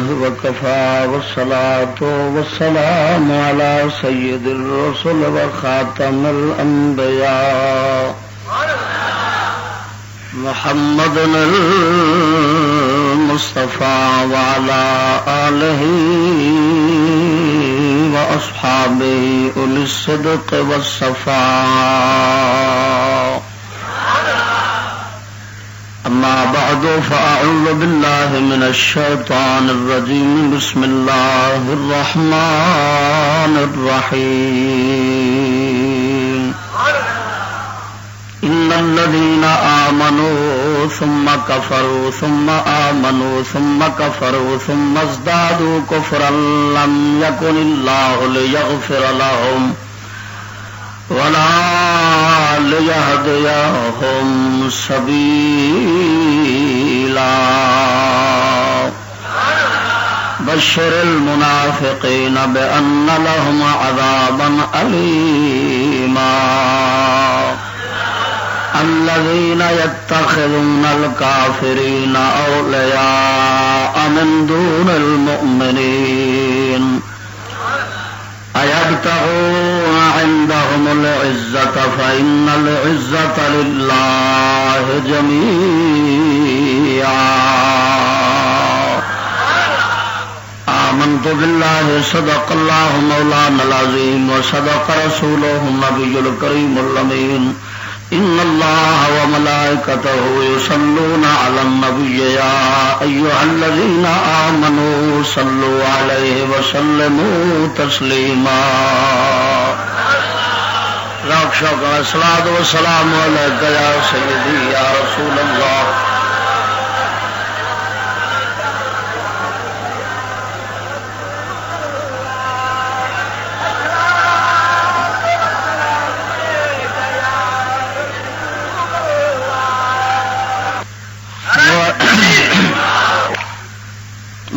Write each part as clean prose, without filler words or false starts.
الله وكفى والصلاة والسلام على سيد الرسل وخاتم الأنبياء محمد المصطفى وعلى آله وأصحابه أولي الصدق والصفاء أما بعد فأعوذ بالله من الشيطان الرجيم بسم الله الرحمن الرحيم إن الذين آمنوا ثم كفروا ثم آمنوا ثم كفروا ثم ازدادوا كفرا لم يكن الله ليغفر لهم ولا ليهديهم سبيلا بشر المنافقين بأن لهم عذابا أليما الذين يتخذون الكافرين أولياء من دون المؤمنين أيبتغون عندهم العزة فإن العزة لله جميعا آمنت بالله صدق الله مولانا العظيم وصدق رسوله النبي الكريم الأمين إن الله وملائكته يصلون على النبي يا أيها الذين آمنوا صلوا عليه وسلموا تسليما ذاك شوق الصلاة والسلام عليك يا سيدي يا رسول الله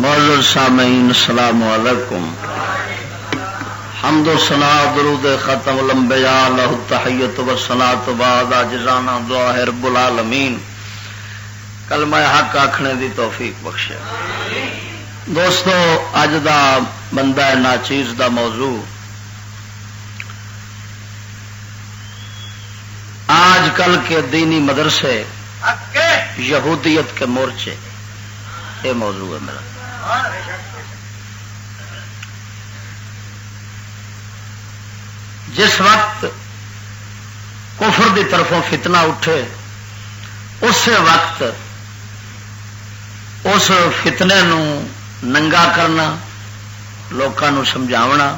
معزز سامعین السلام علیکم حمد و ثنا درود ختم الانبیاء لہ التحیت و الصلاۃ بعد عاجزانہ دعا ہے رب العالمین کلمہ حق آکھنے دی توفیق بخشے. دوستو اج دا بندہ ناچیز دا موضوع آج کل کے دینی مدرسے یہودیت کے مورچے، یہ موضوع ہے میرا. جس وقت کفر دی طرفوں فتنہ اٹھے اس وقت اس فتنے نو ننگا کرنا، لوکاں نو سمجھاونا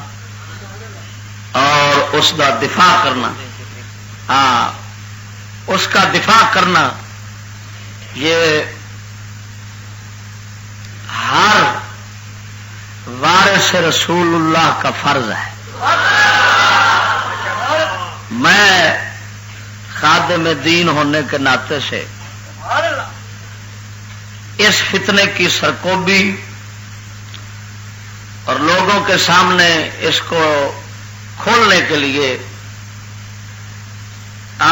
اور اس دا دفاع کرنا، اس کا دفاع کرنا، یہ ہر وارث رسول اللہ کا فرض ہے. میں خادم دین ہونے کے ناطے سے اس فتنے کی سرکوبی اور لوگوں کے سامنے اس کو کھولنے کے لیے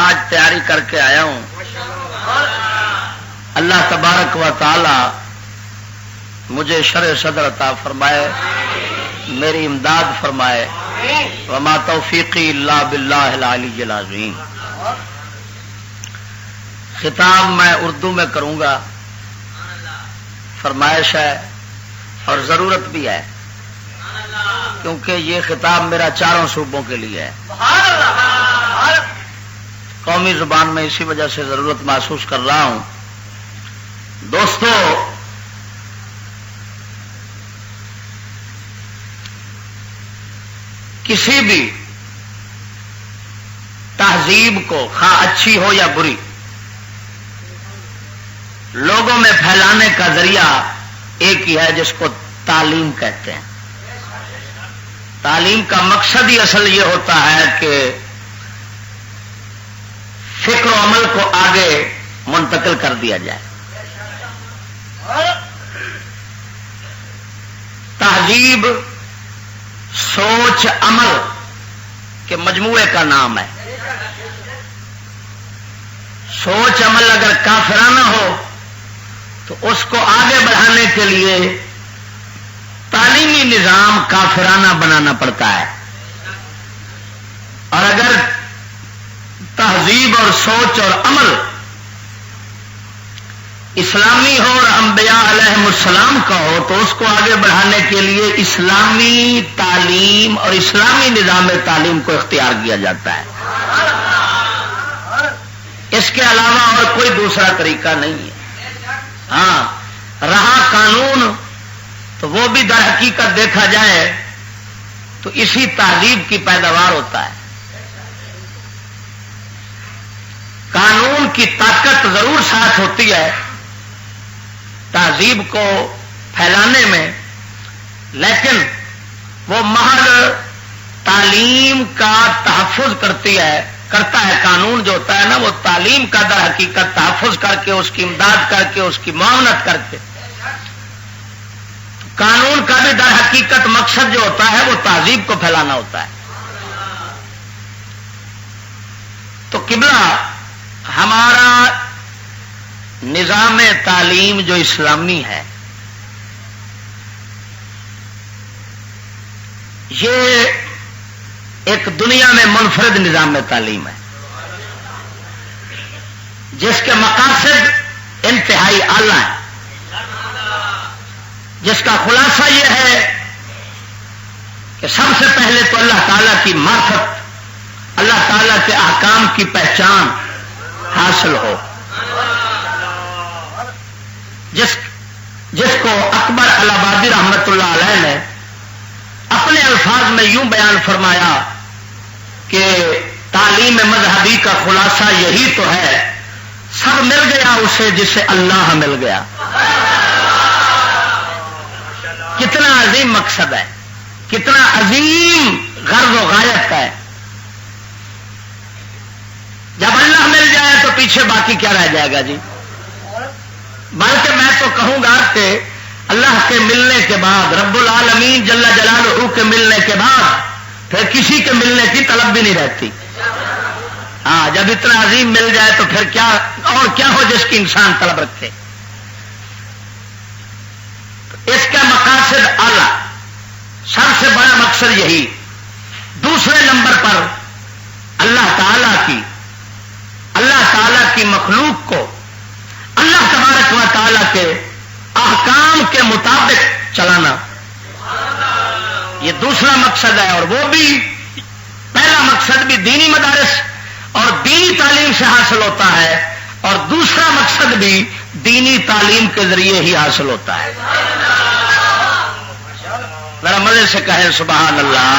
آج تیاری کر کے آیا ہوں. اللہ تبارک و تعالی مجھے شرع صدر عطا فرمائے، میری امداد فرمائے. وما توفیقی الا باللہ العلی العظیم. خطاب میں اردو میں کروں گا، فرمائش ہے اور ضرورت بھی ہے کیونکہ یہ خطاب میرا چاروں صوبوں کے لیے ہے. قومی زبان میں اسی وجہ سے ضرورت محسوس کر رہا ہوں. دوستو کسی بھی تہذیب کو خواہ اچھی ہو یا بری لوگوں میں پھیلانے کا ذریعہ ایک ہی ہے جس کو تعلیم کہتے ہیں. تعلیم کا مقصد ہی اصل یہ ہوتا ہے کہ فکر و عمل کو آگے منتقل کر دیا جائے. تہذیب سوچ عمل کے مجموعے کا نام ہے. سوچ عمل اگر کافرانہ ہو تو اس کو آگے بڑھانے کے لیے اسلامی نظام کافرانہ بنانا پڑتا ہے، اور اگر تہذیب اور سوچ اور عمل اسلامی ہو اور انبیاء علیہم السلام کا ہو تو اس کو آگے بڑھانے کے لیے اسلامی تعلیم اور اسلامی نظام تعلیم کو اختیار کیا جاتا ہے. اس کے علاوہ اور کوئی دوسرا طریقہ نہیں ہے. ہاں رہا قانون تو وہ بھی در حقیقت دیکھا جائے تو اسی تہذیب کی پیداوار ہوتا ہے. قانون کی طاقت ضرور ساتھ ہوتی ہے تہذیب کو پھیلانے میں، لیکن وہ محض تعلیم کا تحفظ کرتا ہے. قانون جو ہوتا ہے نا وہ تعلیم کا در حقیقت تحفظ کر کے، اس کی امداد کر کے، اس کی معاونت کر کے. قانون کا بھی در حقیقت مقصد جو ہوتا ہے وہ تہذیب کو پھیلانا ہوتا ہے. تو قبلہ ہمارا نظام تعلیم جو اسلامی ہے یہ ایک دنیا میں منفرد نظام تعلیم ہے جس کے مقاصد انتہائی اعلیٰ ہیں، جس کا خلاصہ یہ ہے کہ سب سے پہلے تو اللہ تعالیٰ کی معرفت، اللہ تعالیٰ کے احکام کی پہچان حاصل ہو، جس کو اکبر الہبادی رحمت اللہ علیہ نے اپنے الفاظ میں یوں بیان فرمایا کہ تعلیم مذہبی کا خلاصہ یہی تو ہے، سب مل گیا اسے جسے اللہ مل گیا. کتنا عظیم مقصد ہے، کتنا عظیم غرض و غایت ہے. جب اللہ مل جائے تو پیچھے باقی کیا رہ جائے گا جی؟ بلکہ میں تو کہوں گا کہ اللہ کے ملنے کے بعد، رب العالمین جل جلالہ کے ملنے کے بعد پھر کسی کے ملنے کی طلب بھی نہیں رہتی. ہاں جب اتنا عظیم مل جائے تو پھر کیا اور کیا ہو جس کی انسان طلب رکھے. اس کا مقاصد اعلیٰ، سب سے بڑا مقصد یہی. دوسرے نمبر پر اللہ تعالی کی مخلوق کو اللہ تبارک و تعالی کے احکام کے مطابق چلانا، یہ دوسرا مقصد ہے. اور وہ بھی پہلا مقصد بھی دینی مدارس اور دینی تعلیم سے حاصل ہوتا ہے، اور دوسرا مقصد بھی دینی تعلیم کے ذریعے ہی حاصل ہوتا ہے. ذرا مزے سے کہیں سبحان اللہ.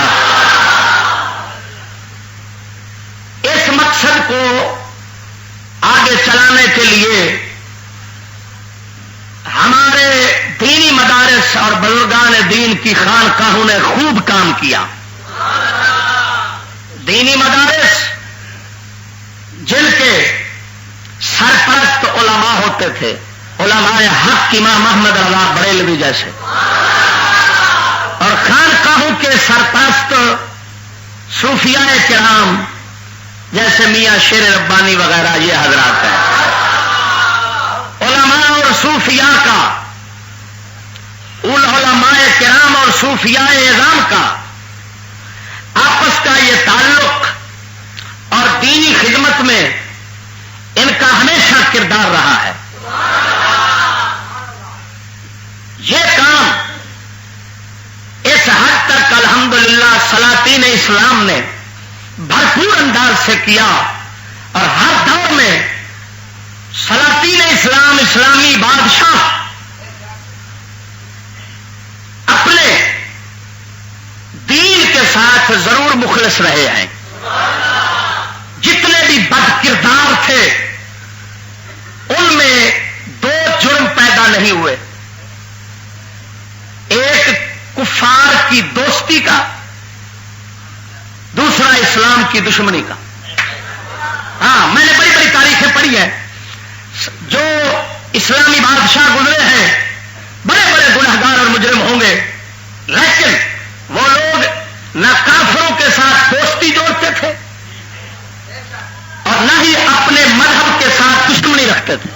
اس مقصد کو آگے چلانے کے لیے ہمارے دینی مدارس اور بزرگان دین کی خانقاہوں نے خوب کام کیا. دینی مدارس جن کے سرپرست علماء ہوتے تھے، علماء حق امام محمد رضا بریلوی جیسے، اور خانقاہوں کے سرپرست صوفیاء کرام جیسے میاں شیر ربانی وغیرہ یہ حضرات ہیں. علماء اور صوفیاء کا، علماء کرام اور صوفیاء اعظام کا آپس کا یہ تعلق اور دینی خدمت میں ان کا ہمیشہ کردار رہا ہے. یہ کام اس حد تک الحمدللہ سلاطین اسلام نے بھرپور انداز سے کیا، اور ہر دور میں سلاطین اسلام، اسلامی بادشاہ اپنے دین کے ساتھ ضرور مخلص رہے ہیں. جتنے بھی بد کردار تھے ان میں دو جرم پیدا نہیں ہوئے، ایک کفار کی دوستی کا، دوسرا اسلام کی دشمنی کا. ہاں میں نے بڑی بڑی تاریخیں پڑھی ہیں، جو اسلامی بادشاہ گزرے ہیں بڑے بڑے گنہگار اور مجرم ہوں گے، لیکن وہ لوگ نہ کافروں کے ساتھ دوستی جوڑتے تھے اور نہ ہی اپنے مذہب کے ساتھ دشمنی رکھتے تھے.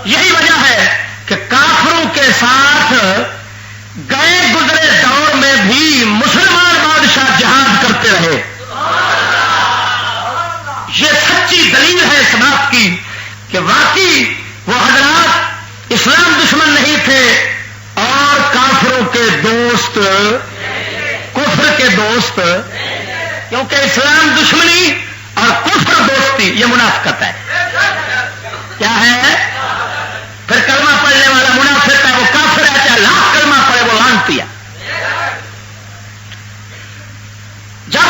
یہی وجہ ہے کہ کافروں کے ساتھ گئے گزرے دور میں بھی مسلمان بادشاہ جہاد کرتے رہے. یہ سچی دلیل ہے اس بات کی کہ واقعی وہ حضرات اسلام دشمن نہیں تھے اور کافروں کے دوست، کفر کے دوست، کیونکہ اسلام دشمنی اور کفر دوستی یہ منافقت ہے. کیا ہے؟ پھر کلمہ پڑھنے والا منافق ہے، وہ کافر ہے، چاہے لاکھ کلمہ پڑھے وہ لانتی ہے. جب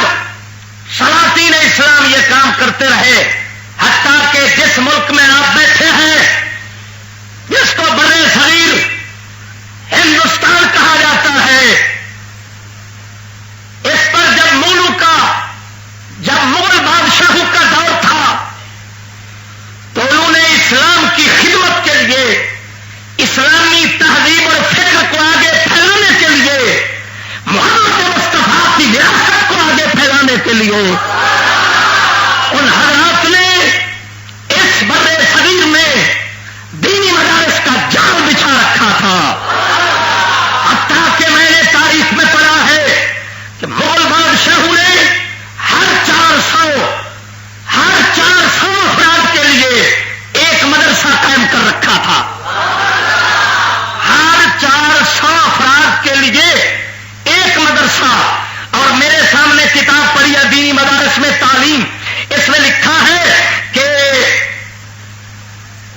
سلاطین اسلام یہ کام کرتے رہے، حتیٰ کہ جس ملک میں آپ بیٹھے ہیں جس کو بر صغیر ہندوستان کہا جاتا ہے، اس پر جب مغل بادشاہوں کا دور تھا تو انہوں نے اسلام کی خدمت کے لیے، اسلامی تہذیب اور فکر کو آگے پھیلانے کے لیے، محمد مصطفیٰ کی وراثت کو آگے پھیلانے کے لیے ان حضرات نے اس بر صغیر میں دینی مدارس کا جال بچھا رکھا تھا. حتیٰ کہ میں نے تاریخ میں پڑھا ہے کہ مغل بادشاہوں نے ہر 400 افراد کے لیے ایک مدرسہ قائم کر رکھا تھا. ہر 400 افراد کے لیے ایک مدرسہ. اور میرے سامنے کتاب پڑھی ہے دینی مدارس میں تعلیم، اس میں لکھا ہے کہ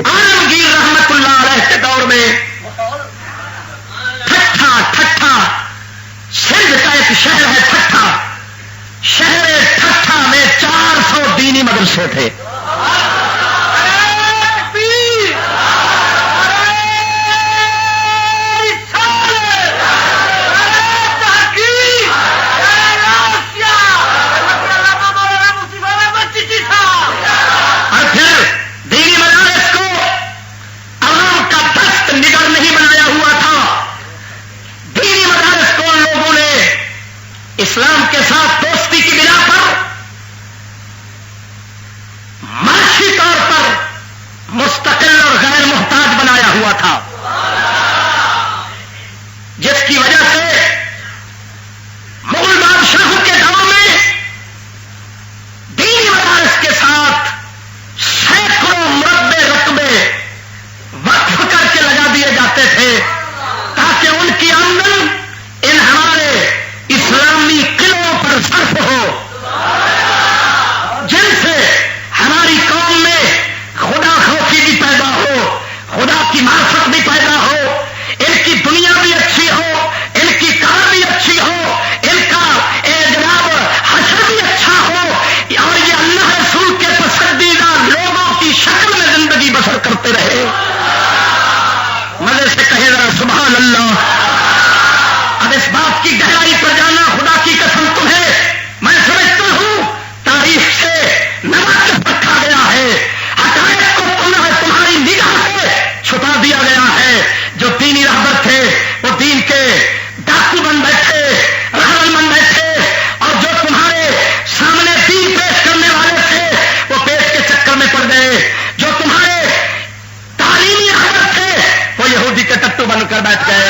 عالمگیر رحمت اللہ علیہ کے دور میں ٹھٹھا سندھ کا ایک شہر ہے ٹھٹھا، شہر ٹھٹھا میں 400 دینی مدرسے تھے. اور پھر دینی مدارس کو عوام کا دست نگر نہیں بنایا ہوا تھا. دینی مدارس کو لوگوں نے اسلام کے ساتھ دوستی کی بنا پر معاشی طور پر مستقل اور غیر محتاج بنایا ہوا تھا، جس کی وجہ سے مغل بادشاہوں کے دور میں دینی مدارس کے ساتھ سینکڑوں مربع رقبے وقف کر کے لگا دیے جاتے تھے تاکہ ان کی آمدن ان ہمارے اسلامی قلعوں پر صرف ہو، جن سے ہماری قوم میں خدا خوفی بھی پیدا ہو، خدا کی معرفت بھی پیدا ہو، ان کی دنیا بھی اچھی ہو، ان کی کار بھی اچھی ہو، ان کا جناب حشر بھی اچھا ہو، اور یہ اللہ رسول کے پسندیدہ لوگوں کی شکل میں زندگی بسر کرتے رہے. مزے سے کہے ذرا سبحان اللہ. اب اس بات کی گہرائی پر جانا خدا کی قسم تمہیں میں سمجھتا ہوں تاریخ سے نواقف رکھا گیا ہے، حقائق کو تمہاری نگاہ سے چھپا دیا گیا ہے. جو دینی رہبر تھے وہ دین کے ڈاکو بن بیٹھے، راول بن بیٹھے، اور جو تمہارے سامنے دین پیش کرنے والے تھے وہ پیش کے چکر میں پڑ گئے. جو تمہارے تعلیمی رہبر تھے وہ یہودی کے ٹٹو بن کر بیٹھ گئے،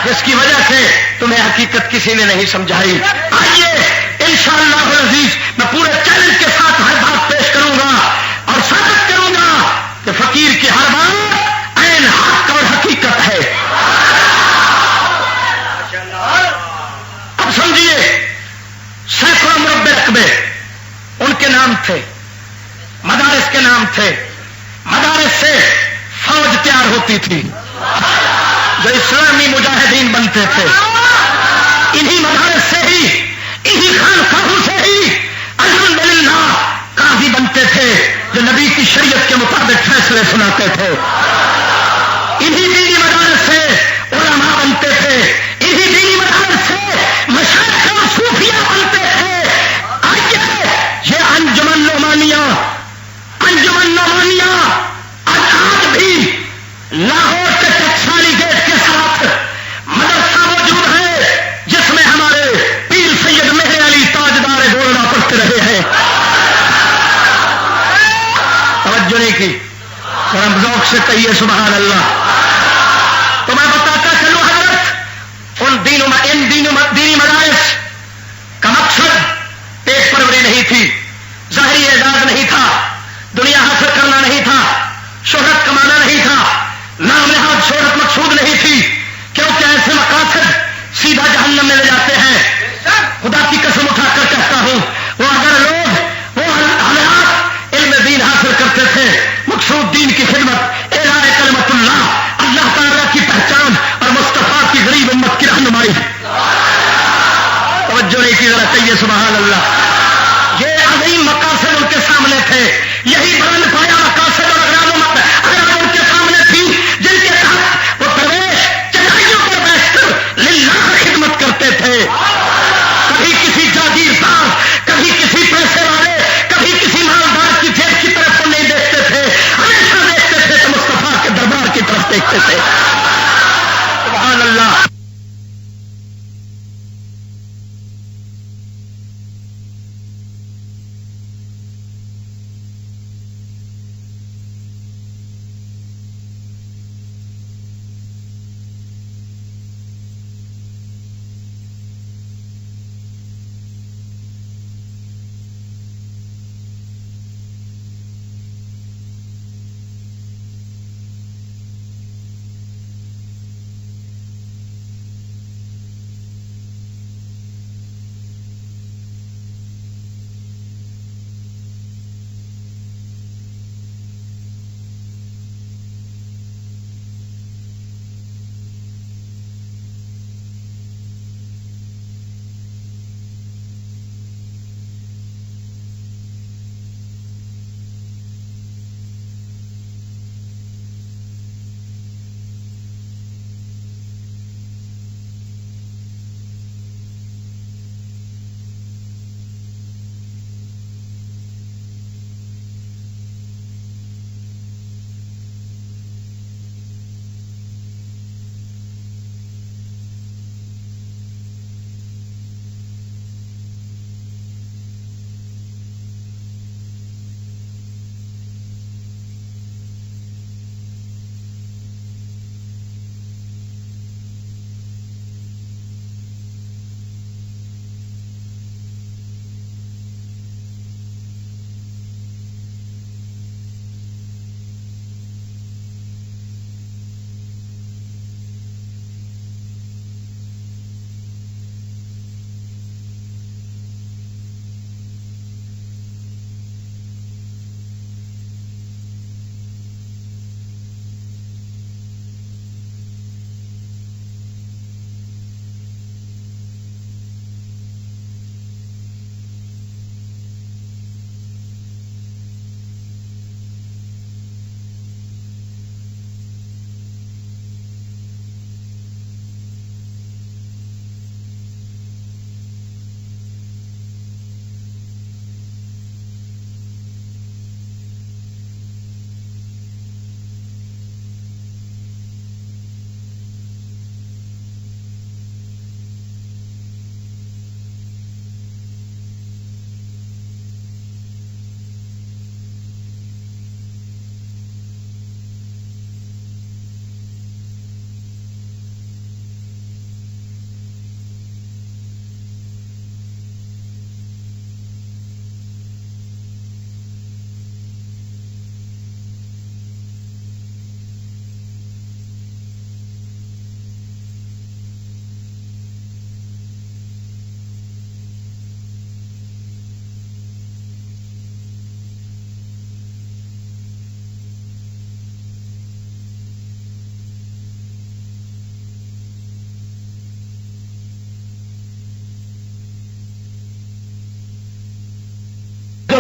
جس کی وجہ سے تمہیں حقیقت کسی نے نہیں سمجھائی. آئیے انشاءاللہ العزیز میں پورے چیلنج کے ساتھ ہر بات پیش کروں گا اور ثابت کروں گا کہ فقیر کی ہر بات عین حق اور حقیقت ہے. اب سمجھیے سینکڑوں مربع رقبے ان کے نام تھے، مدارس کے نام تھے. مدارس سے فوج تیار ہوتی تھی جو اسلامی مجاہدین بنتے تھے. انہی مدارس سے ہی، انہی خانقاہوں سے ہی الحمدللہ قاضی بنتے تھے جو نبی کی شریعت کے مطابق فیصلے سناتے تھے. انہی دینی مدارس سے علماء بنتے تھے، انہی دینی مدارس سے مشائخ اور صوفیاء بنتے تھے. آئیے یہ انجمن نعمانیہ آج بھی لاہور کے ٹکسالی گیٹ کے ساتھ مدرسہ موجود ہے جس میں ہمارے پیر سید مہر علی تاجدار گولڈا پڑھتے رہے ہیں. توجہ نہیں کی، ذوق سے کہیے سبحان اللہ. تو میں بتا ذرا کہیے سبحان اللہ. یہ عظیم مقاصد ان کے سامنے تھے، یہی بلند پایا مقاصد اور اگر ان کے سامنے تھی جن کے تحت وہ درویش چٹائیوں پر بیٹھ کر للہ خدمت کرتے تھے. کبھی کسی جاگیردار، کبھی کسی پیسے والے، کبھی کسی مالدار کی جیب کی طرف نہیں دیکھتے تھے، ہمیشہ دیکھتے تھے تو مصطفیٰ کے دربار کی طرف دیکھتے تھے. سبحان اللہ.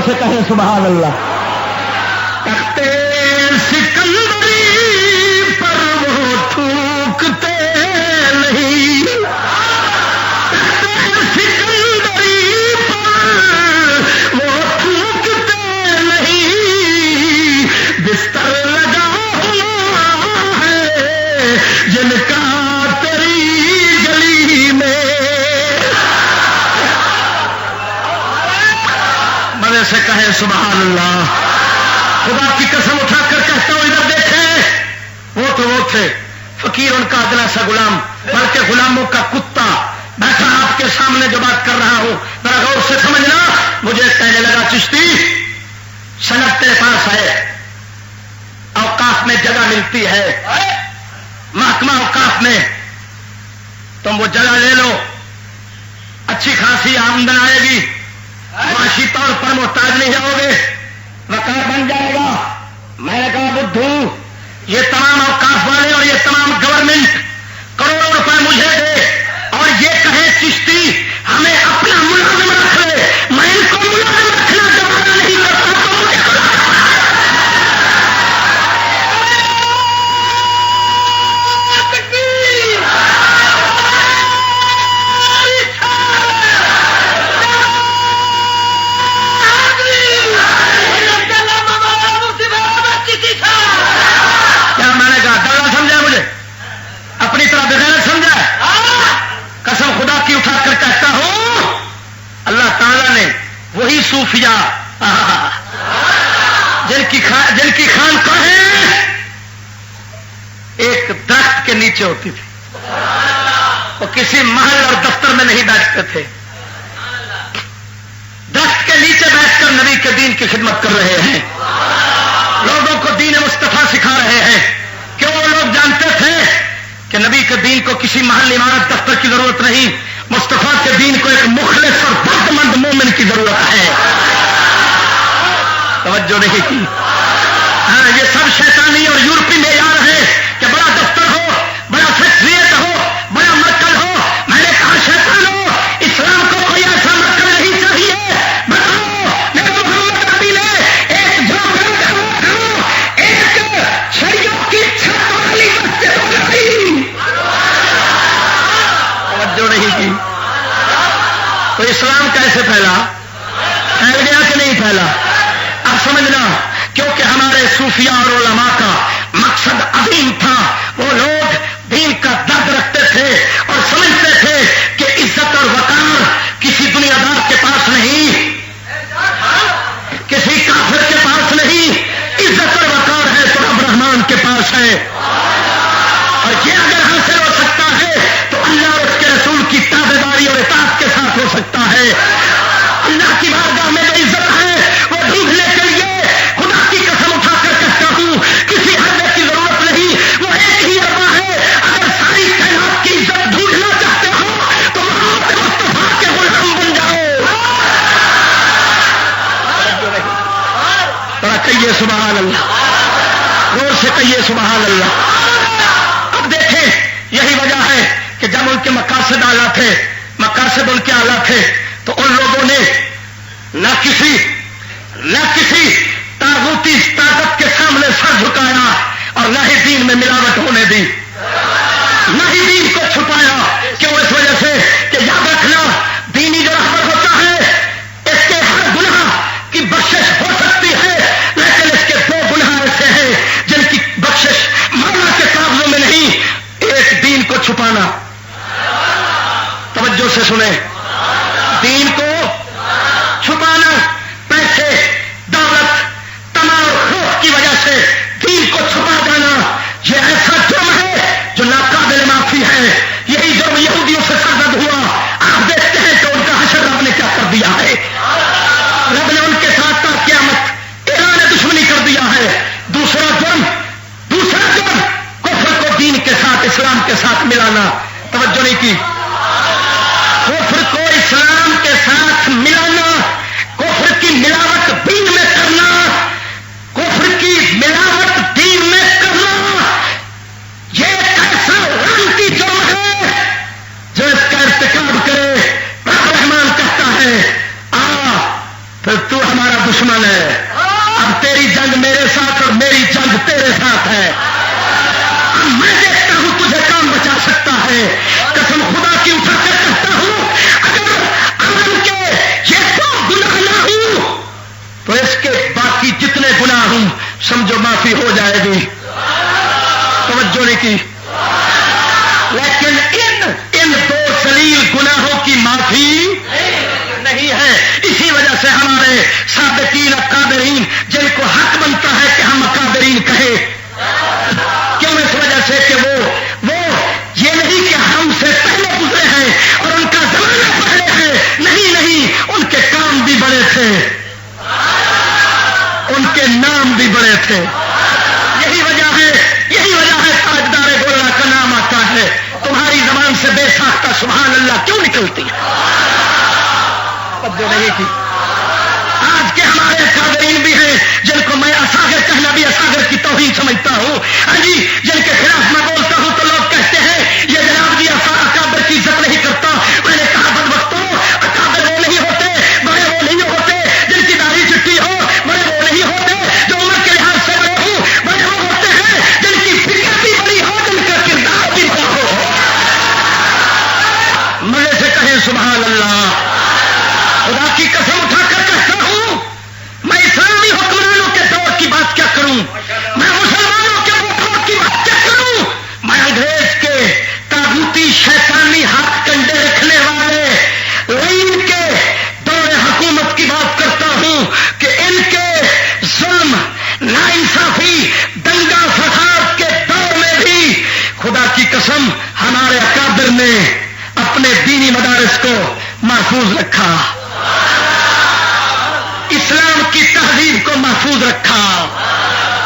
سے کہیں سبحان اللہ. تختے سکندری پر وہ تھوکتے نہیں، تختے سکندری پر وہ تھوکتے نہیں، بستر لگا ہوا ہے جن کا تیری گلی میں. سے کہیں سبحان اللہ. خدا کی قسم اٹھا کر کہتا ہوں ادھر دیکھیں، وہ تھے فقیر ان کا ادنا سا غلام، بلکہ غلاموں کا کتا بیٹھا آپ کے سامنے جو بات کر رہا ہوں ذرا غور سے سمجھنا. مجھے کہنے لگا چشتی سند تیرے پاس ہے، اوقاف میں جگہ ملتی ہے، محکمہ اوقاف میں تم وہ جگہ لے لو، اچھی خاصی آمدن آئے گی، معاشی طور پر محتاج نہیں جاؤ گے، وقار بن جائے گا. میں نے کہا بدھو یہ تمام اوقاف والے اور یہ تمام گورنمنٹ کروڑوں روپے مجھے دے اور یہ کہے چشتی ہمیں اپنا ملک صوفیاء جن کی خانقاہیں ایک درخت کے نیچے ہوتی تھی، وہ کسی محل اور دفتر میں نہیں بیٹھتے تھے، درخت کے نیچے بیٹھ کر نبی کے دین کی خدمت کر رہے ہیں، لوگوں کو دین مصطفیٰ سکھا رہے ہیں۔ کیوں؟ وہ لوگ جانتے تھے کہ نبی کے دین کو کسی محل عمارت دفتر کی ضرورت نہیں، مصطفیٰ کے دین کو ایک مخلص اور درد مند مومن کی ضرورت ہے۔ توجہ نہیں کی؟ ہاں، یہ سب شیطانی اور یورپی معیار ہے کہ بڑا دفتر ہو، بڑا فیکٹریٹ ہو، بڑا مرکز ہو۔ میں نے کہا شیطان ہو، اسلام کو کوئی ایسا مرکز نہیں چاہیے۔ بتاؤ میرے محمد نبی نے ایک شریعت کی چھت والی مسجد بنائی، توجہ نہیں کی؟ تو اسلام کیسے پھیلا؟ پھیل گیا کہ نہیں پھیلا؟ اب سمجھنا، کیونکہ ہمارے صوفیاء اور علماء کا مقصد عظیم تھا۔ وہ لوگ دین کا درد رکھتے تھے اور سمجھتے تھے کہ عزت اور وقار کسی دنیا دار کے پاس نہیں، کسی کافر کے پاس نہیں، عزت اور وقار ہے تو رب رحمان کے پاس ہے، اور یہ اگر حاصل ہو سکتا ہے تو اللہ اور اس کے رسول کی تابعداری اور اطاعت کے ساتھ ہو سکتا ہے۔ اللہ کی بارگاہ میں جو عزت ہے وہ ڈھونڈنے کے لیے خدا کی قسم اٹھا کر کہتا ہوں کسی حربے کی ضرورت نہیں، وہ ایک ہی اربا ہے۔ اگر ساری کائنات کی عزت ڈھونڈنا چاہتے ہو تو محمد مصطفیٰ کے غلام بن جاؤ۔ ذرا کہیے سبحان اللہ، زور سے کہیے سبحان اللہ۔ اب دیکھیں، یہی وجہ ہے کہ جب ان کے مقاصد اعلیٰ تھے، مقاصد ان کے اعلیٰ تھے، تو ان لوگوں نے نہ کسی طاغوتی طاقت کے سامنے سر جھکایا اور نہ ہی دین میں ملاوٹ ہونے دی، نہ ہی دین کو چھپایا۔ کیوں؟ اس وجہ سے کہ یاد رکھنا، دینی جو رہبر ہوتا ہے اس کے ہر گناہ کی بخشش ہو سکتی ہے، لیکن اس کے دو گناہ ایسے ہیں جن کی بخشش مولا کے قابلوں میں نہیں، ایک دین کو چھپانا۔ توجہ سے سنیں، دین کو چھپانا، پیسے، دولت، تمام خوف کی وجہ سے دین کو چھپا دینا، یہ ایسا جرم ہے جو ناقابل معافی ہے۔ یہی جرم یہودیوں سے سرزد ہوا۔ آپ دیکھتے ہیں کہ ان کا حشر رب نے کیا کر دیا ہے، رب نے ان کے ساتھ تا قیامت اعلان دشمنی کر دیا ہے۔ دوسرا جرم کفر کو دین کے ساتھ، اسلام کے ساتھ ملانا۔ توجہ نہیں کی؟ کفر کو اسلام کے ساتھ ملانا، کفر کی ملاوٹ دین میں کرنا، کفر کی ملاوٹ دین میں کرنا، یہ ایک ایسا لعنتی جرم ہے جو اس کا ارتکاب کرے رب رحمان کہتا ہے آ پھر تو ہمارا دشمن ہے، اب تیری جنگ میرے ساتھ اور میری جنگ تیرے ساتھ ہے، اب میں دیکھتا ہوں تجھے کام بچا سکتا ہے۔ قسم خدا کی اٹھا کر کہتا ہوں، اگر عالم کے یہ دو گناہ نہ ہوں تو اس کے باقی جتنے گناہ ہوں سمجھو معافی ہو جائے گی۔ توجہ نہیں کی؟ لیکن ان دو ذلیل گناہوں کی معافی نہیں ہے۔ اسی وجہ سے ہمارے سابقین اکابرین، جن کو حق بنتا ہے کہ ہم اکابرین کہیں، کیوں؟ اس وجہ سے کہ وہ یہ نہیں کہ ہم سے پہلے گزرے ہیں اور ان کا زمانہ پہلے ہے، نہیں، ان کے کام بھی بڑے تھے، ان کے نام بھی بڑے تھے۔ یہی وجہ ہے تاجدار گولڑا کا نام آتا ہے، تمہاری زبان سے بے ساختہ سبحان اللہ کیوں نکلتی ہے؟ توجہ نہیں کی؟ آج کے ہمارے اکابرین بھی ہیں جن کو میں اصاغر کہنا بھی اصاغر کی توہین سمجھتا ہوں، ہاں جی، جن کے خلاف میں بولتا ہوں تو لوگ کہتے ہیں یہ جناب جی اکابر کی عزت نہیں کرتا۔ میں نے کہا بدبختوں، اکابر وہ نہیں ہوتے، بڑے وہ نہیں ہوتے جن کی داڑھی چٹی ہو، بڑے وہ نہیں ہوتے جو عمر کے لحاظ سے بڑے ہوں، بڑے وہ ہوتے ہیں جن کی فکر بھی بڑی ہو، جن کا کردار بھی بڑا ہو۔ مزے سے کہیں سبحان اللہ۔ خدا کی قسم اٹھا کر کہتا ہوں، میں اسلامی حکمرانوں کے دور کی بات کیا کروں، میں مسلمانوں کے ووٹوں کی بات کیا کروں، خدا کی قسم ہمارے اکابر نے اپنے دینی مدارس کو محفوظ رکھا، اسلام کی تہذیب کو محفوظ رکھا۔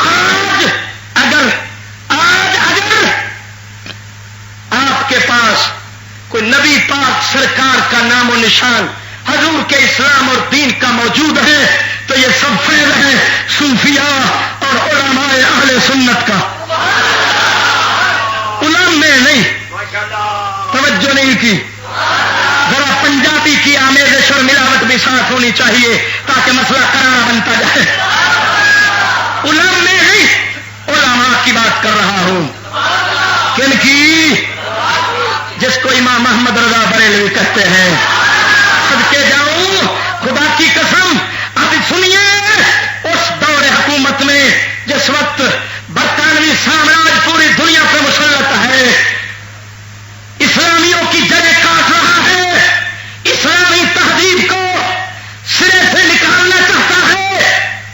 آج اگر آپ کے پاس کوئی نبی پاک سرکار کا نام و نشان حضور کے اسلام اور دین کا موجود ہے تو یہ سب فیض ہے صوفیاء اور علماء اہل سنت کا۔ علماء نہیں، توجہ نہیں کی، ذرا پنجابی کی آمیزش اور ملاوٹ بھی ساتھ ہونی چاہیے تاکہ مسئلہ قرار بنتا جائے۔ علماء نہیں، علماء کی بات کر رہا ہوں۔ کن کی؟ جس کو امام محمد رضا بریلوی کہتے ہیں۔ صدقے جاؤں خدا کی قسم، اب سنیے اس دور حکومت میں جس وقت برطانوی سامراج پوری دنیا پہ مسلط ہے، اسلامیوں کی جڑیں کاٹ رہا ہے، اسلامی تہذیب کو سرے سے نکالنا چاہتا ہے،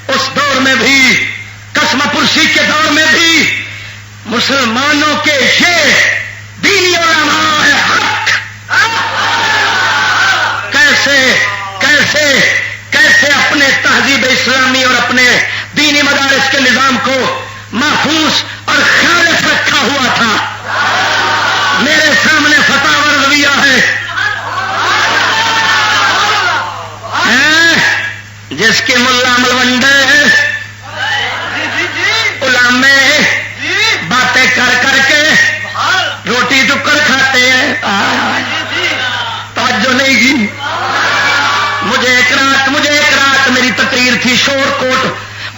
اس دور میں بھی قسم پرسی کے دور میں بھی مسلمانوں کے یہ دینی علماء ہے حق کیسے اپنے تہذیب اسلامی اور اپنے دینی مدارس کے نظام کو محفوظ اور خالص رکھا ہوا تھا۔ میرے سامنے فتح و رویہ ہے جس کے ملا ملوڈے علماء باتیں کر کر کے روٹی ٹکر کھاتے ہیں۔ توجہ نہیں کی۔ مجھے ایک رات میری تقریر تھی شور کوٹ،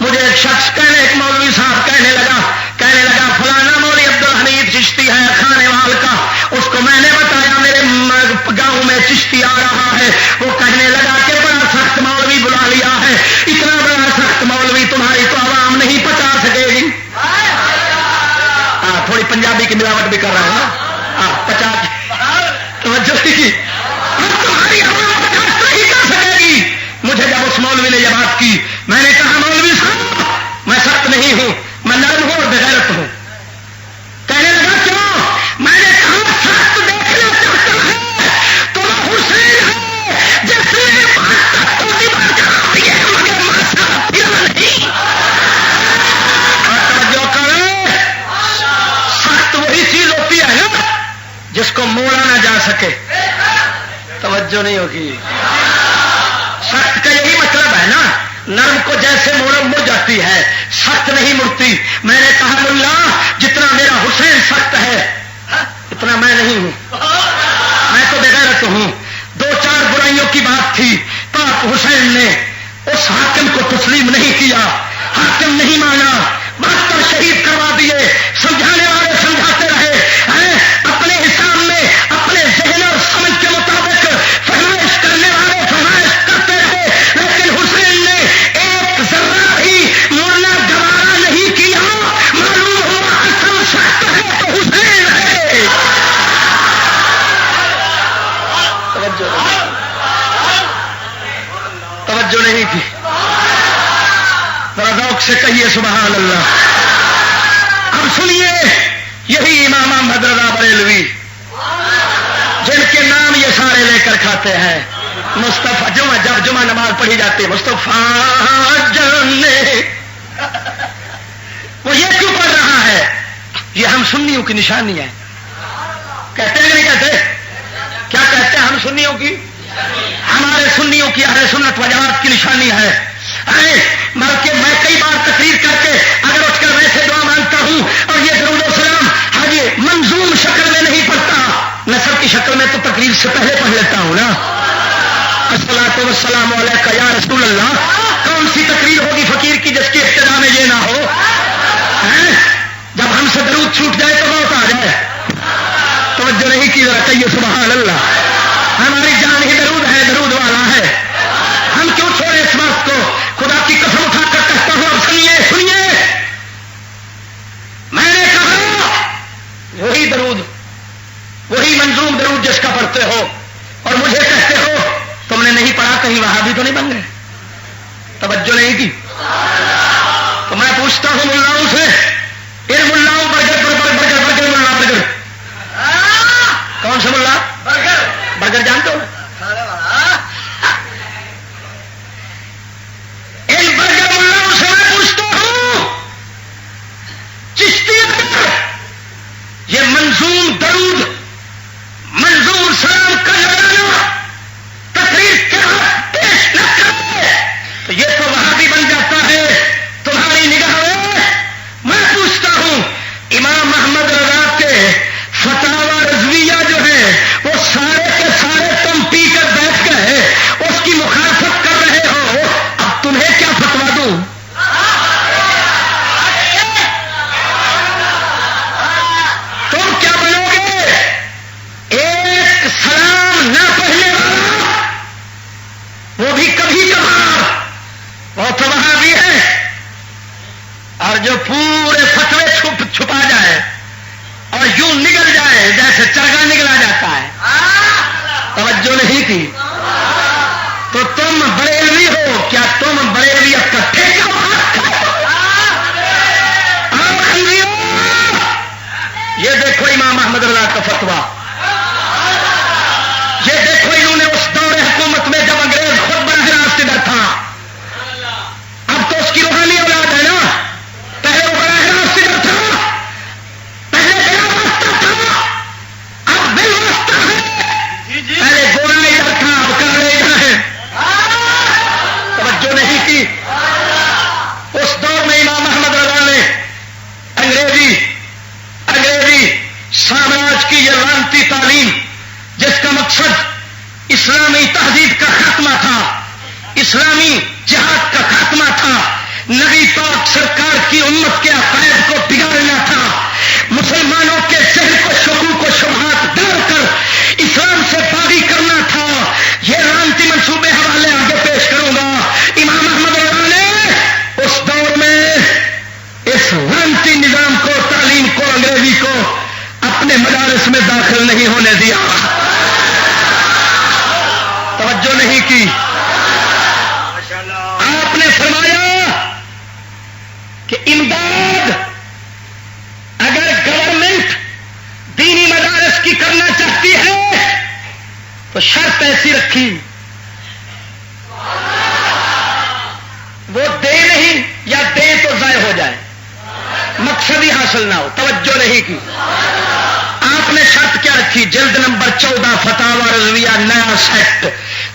مجھے ایک شخص ایک مولوی صاحب کہنے لگا فلانا مولوی عبدالحمید چشتی ہے کھانے وال کا، اس کو میں نے بتایا میرے گاؤں میں چشتی آ رہا ہے، وہ کہنے لگا کہ بڑا سخت مولوی بلا لیا ہے، اتنا بڑا سخت مولوی تمہاری تو عوام نہیں پچا سکے گی۔ تھوڑی پنجابی کی ملاوٹ بھی کر رہا ہوں نا، پچا توجہ تمہاری عوام نہیں کر سکے گی۔ مجھے جب اس مولوی نے یہ بات کی میں نے کہا مولوی صاحب میں سخت نہیں ہوں، میں نرم ہوں اور بغیرت ہوں۔ کہنے لگا کیوں؟ میں نے کہا سخت دیکھنا چاہتا ہے تو وہ حسین ہے جس نے مگر ماسا پھرا نہیں۔ اور توجہ کریں، سخت وہی چیز ہوتی ہے نا جس کو موڑا نہ جا سکے۔ توجہ نہیں ہوگی۔ سخت کا یہی مطلب ہے نا، نرم کو جیسے مڑ جاتی ہے سخت نہیں مڑتی۔ میں نے کہا ملا جتنا میرا حسین سخت ہے اتنا میں نہیں ہوں، میں تو بغیرت ہوں۔ دو چار برائیوں کی بات تھی، پاک حسین نے اس حاکم کو تسلیم نہیں کیا، حاکم نہیں مانا، بات پر شہید کروا دیے۔ سمجھانے والے سمجھاتے رہے، اپنے حساب میں اپنے ذہن اور سمجھ کے مطابق فرمائش کرنے والے فرمائش کرتے رہے، لیکن حسین نے ایک ذرہ بھی مڑنا گوارا نہیں کیا۔ معلوم ہوا اصل سخت ہے تو حسین ہے۔ توجہ نہیں تھی، ذرا ذوق سے کہیے سبحان اللہ۔ اب سنیے، یہی امام احمد رضا بریلوی جن کے نام یہ سارے لے کر کھاتے ہیں، مصطفیٰ جب جمعہ نماز پڑھی جاتی ہے مصطفیٰ جانے، وہ یہ کیوں پڑھ رہا ہے؟ یہ ہم سنیوں کی نشانی ہے۔ کہتے ہیں کہ نہیں کہتے؟ کیا کہتے ہیں ہم سنیوں کی؟ ہمارے سنیوں کی اہل سنت و جماعت کی نشانی ہے۔ بلکہ میں کئی بار تقریر کر کے اگر اٹھ کر ویسے دعا مانگتا ہوں اور یہ درود و سلام حاجی منظوم شکل میں نہیں پڑھتا، نثر کی شکل میں تو تقریر سے پہلے پڑھ لیتا ہوں نا، الصلاۃ والسلام علیکہ یا رسول اللہ۔ کون سی تقریر ہوگی فقیر کی جس کی ابتدا میں یہ نہ ہو؟ جب ہم سے درود چھوٹ جائے تو موت آ جائے۔ توجہ نہیں کی، ذرا کہیے سبحان اللہ۔ ہماری جان ہی درود ہے، درود والا ہے، ہم کیوں چھوڑے اس بات کو؟ خدا کی قسم اٹھا کر کہتا ہوں، اب سنیے، میں نے کہا وہی درود، وہی منظوم درود جس کا پڑھتے ہو اور مجھے کہتے ہو تم نے نہیں پڑھا، کہیں وہابی تو نہیں بن گئے؟ توجہ نہیں کی۔ تو میں پوچھتا ہوں ملاؤں سے، ان ملاؤں برگر ملا برگر سے ملا برگر جانتے ہو ان برگر ملاؤں سے میں پوچھتا ہوں چشتی یہ منظوم درود منظوم سلام کا لگانا تقریر کیا پیش نہ کرے تو یہ تو وہاں بھی بن جاتا ہے تمہاری نگاہ میں پوچھتا ہوں امام محمد رضا کے فتاوی رضویہ جو ہے وہ سارے کے سارے تم پی کر بیٹھ گئے اس کی مخالفت کر رہے ہو اب تمہیں کیا فتوا دوں تم کیا بنو گے ایک سلام نہ پڑھنے والا وہ بھی کبھی کبھار وہ تو وہاں بھی ہے اور جو پورے فتوے چھپا جائے اور یوں نگل جائے جیسے چرگا نگلا جاتا ہے توجہ نہیں کی تو تم بریلوی ہو کیا تم بریلویت کا ٹھیکہ یہ دیکھو امام احمد رضا کا فتوا یہ دیکھو انہوں نے اس دور حکومت میں جب انگریز خود براہ راست ادھر تھا اب تو اس کی روحانی اولاد ہے نا پہلے وہ براہ راست ادھر تھا پہلے بلا واسطہ تھا اب بل واسطہ ہے پہلے گورا ادھر تھا اب کالے ادھر ہے توجہ نہیں کی اس دور میں امام احمد رضا نے انگریزی سامراج کی یہ لعنتی تعلیم جس کا مقصد اسلامی تہذیب کا خاتمہ تھا اسلامی جہاد کا خاتمہ تھا نبی پاک سرکار کی امت کے عقائد کو بگاڑنا تھا مسلمانوں کے ذہن کو شکوک و شبہات ڈال کر اسلام سے باغی کرنا تھا یہ لعنتی منصوبے حوالے آگے پیش کروں گا امام احمد رضا نے اس دور میں اس لعنتی نظام کو تعلیم کو انگریزی کو اپنے مدارس میں داخل نہیں ہونے دیا توجہ نہیں کی آپ نے فرمایا کہ امداد اگر گورنمنٹ دینی مدارس کی کرنا چاہتی ہے تو شرط ایسی رکھی وہ دے نہیں یا دے تو ضائع ہو جائے مقصد ہی حاصل نہ ہو توجہ نہیں کی آپ نے شرط کیا رکھی جلد نمبر 14 فتاوی رضویہ نیا سیٹ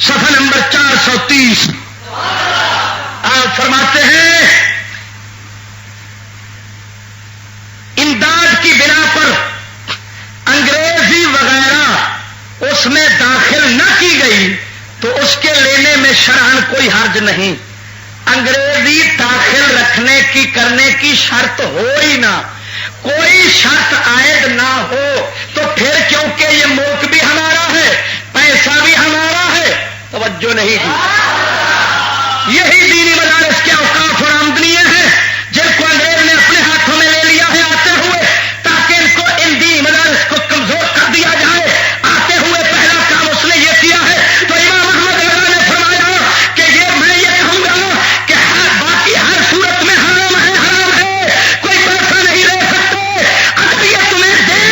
صفحہ نمبر 430 آپ فرماتے ہیں امداد کی بنا پر انگریزی وغیرہ اس میں داخل نہ کی گئی تو اس کے لینے میں شرعاً کوئی حرج نہیں انگریزی داخل رکھنے کی کرنے کی شرط ہو ہی نہ کوئی شرط عائد نہ ہو تو پھر کیونکہ یہ ملک بھی ہمارا ہے پیسہ بھی ہمارا ہے توجہ نہیں کی یہی دینی مدارس کے اوقاف اور آمدنیاں ہیں جن کو انگریز نے اپنے ہاتھوں میں لے لیا ہے آتے ہوئے تاکہ ان کو ان دینی مدارس کو کمزور کر دیا جائے آتے ہوئے پہلا کام اس نے یہ کیا ہے تو امام احمد رضا نے فرمایا کہ یہ میں یہ کہوں گا کہ باقی ہر صورت میں حرام ہے کوئی پیسہ نہیں لے سکتے اگر یہ تمہیں دے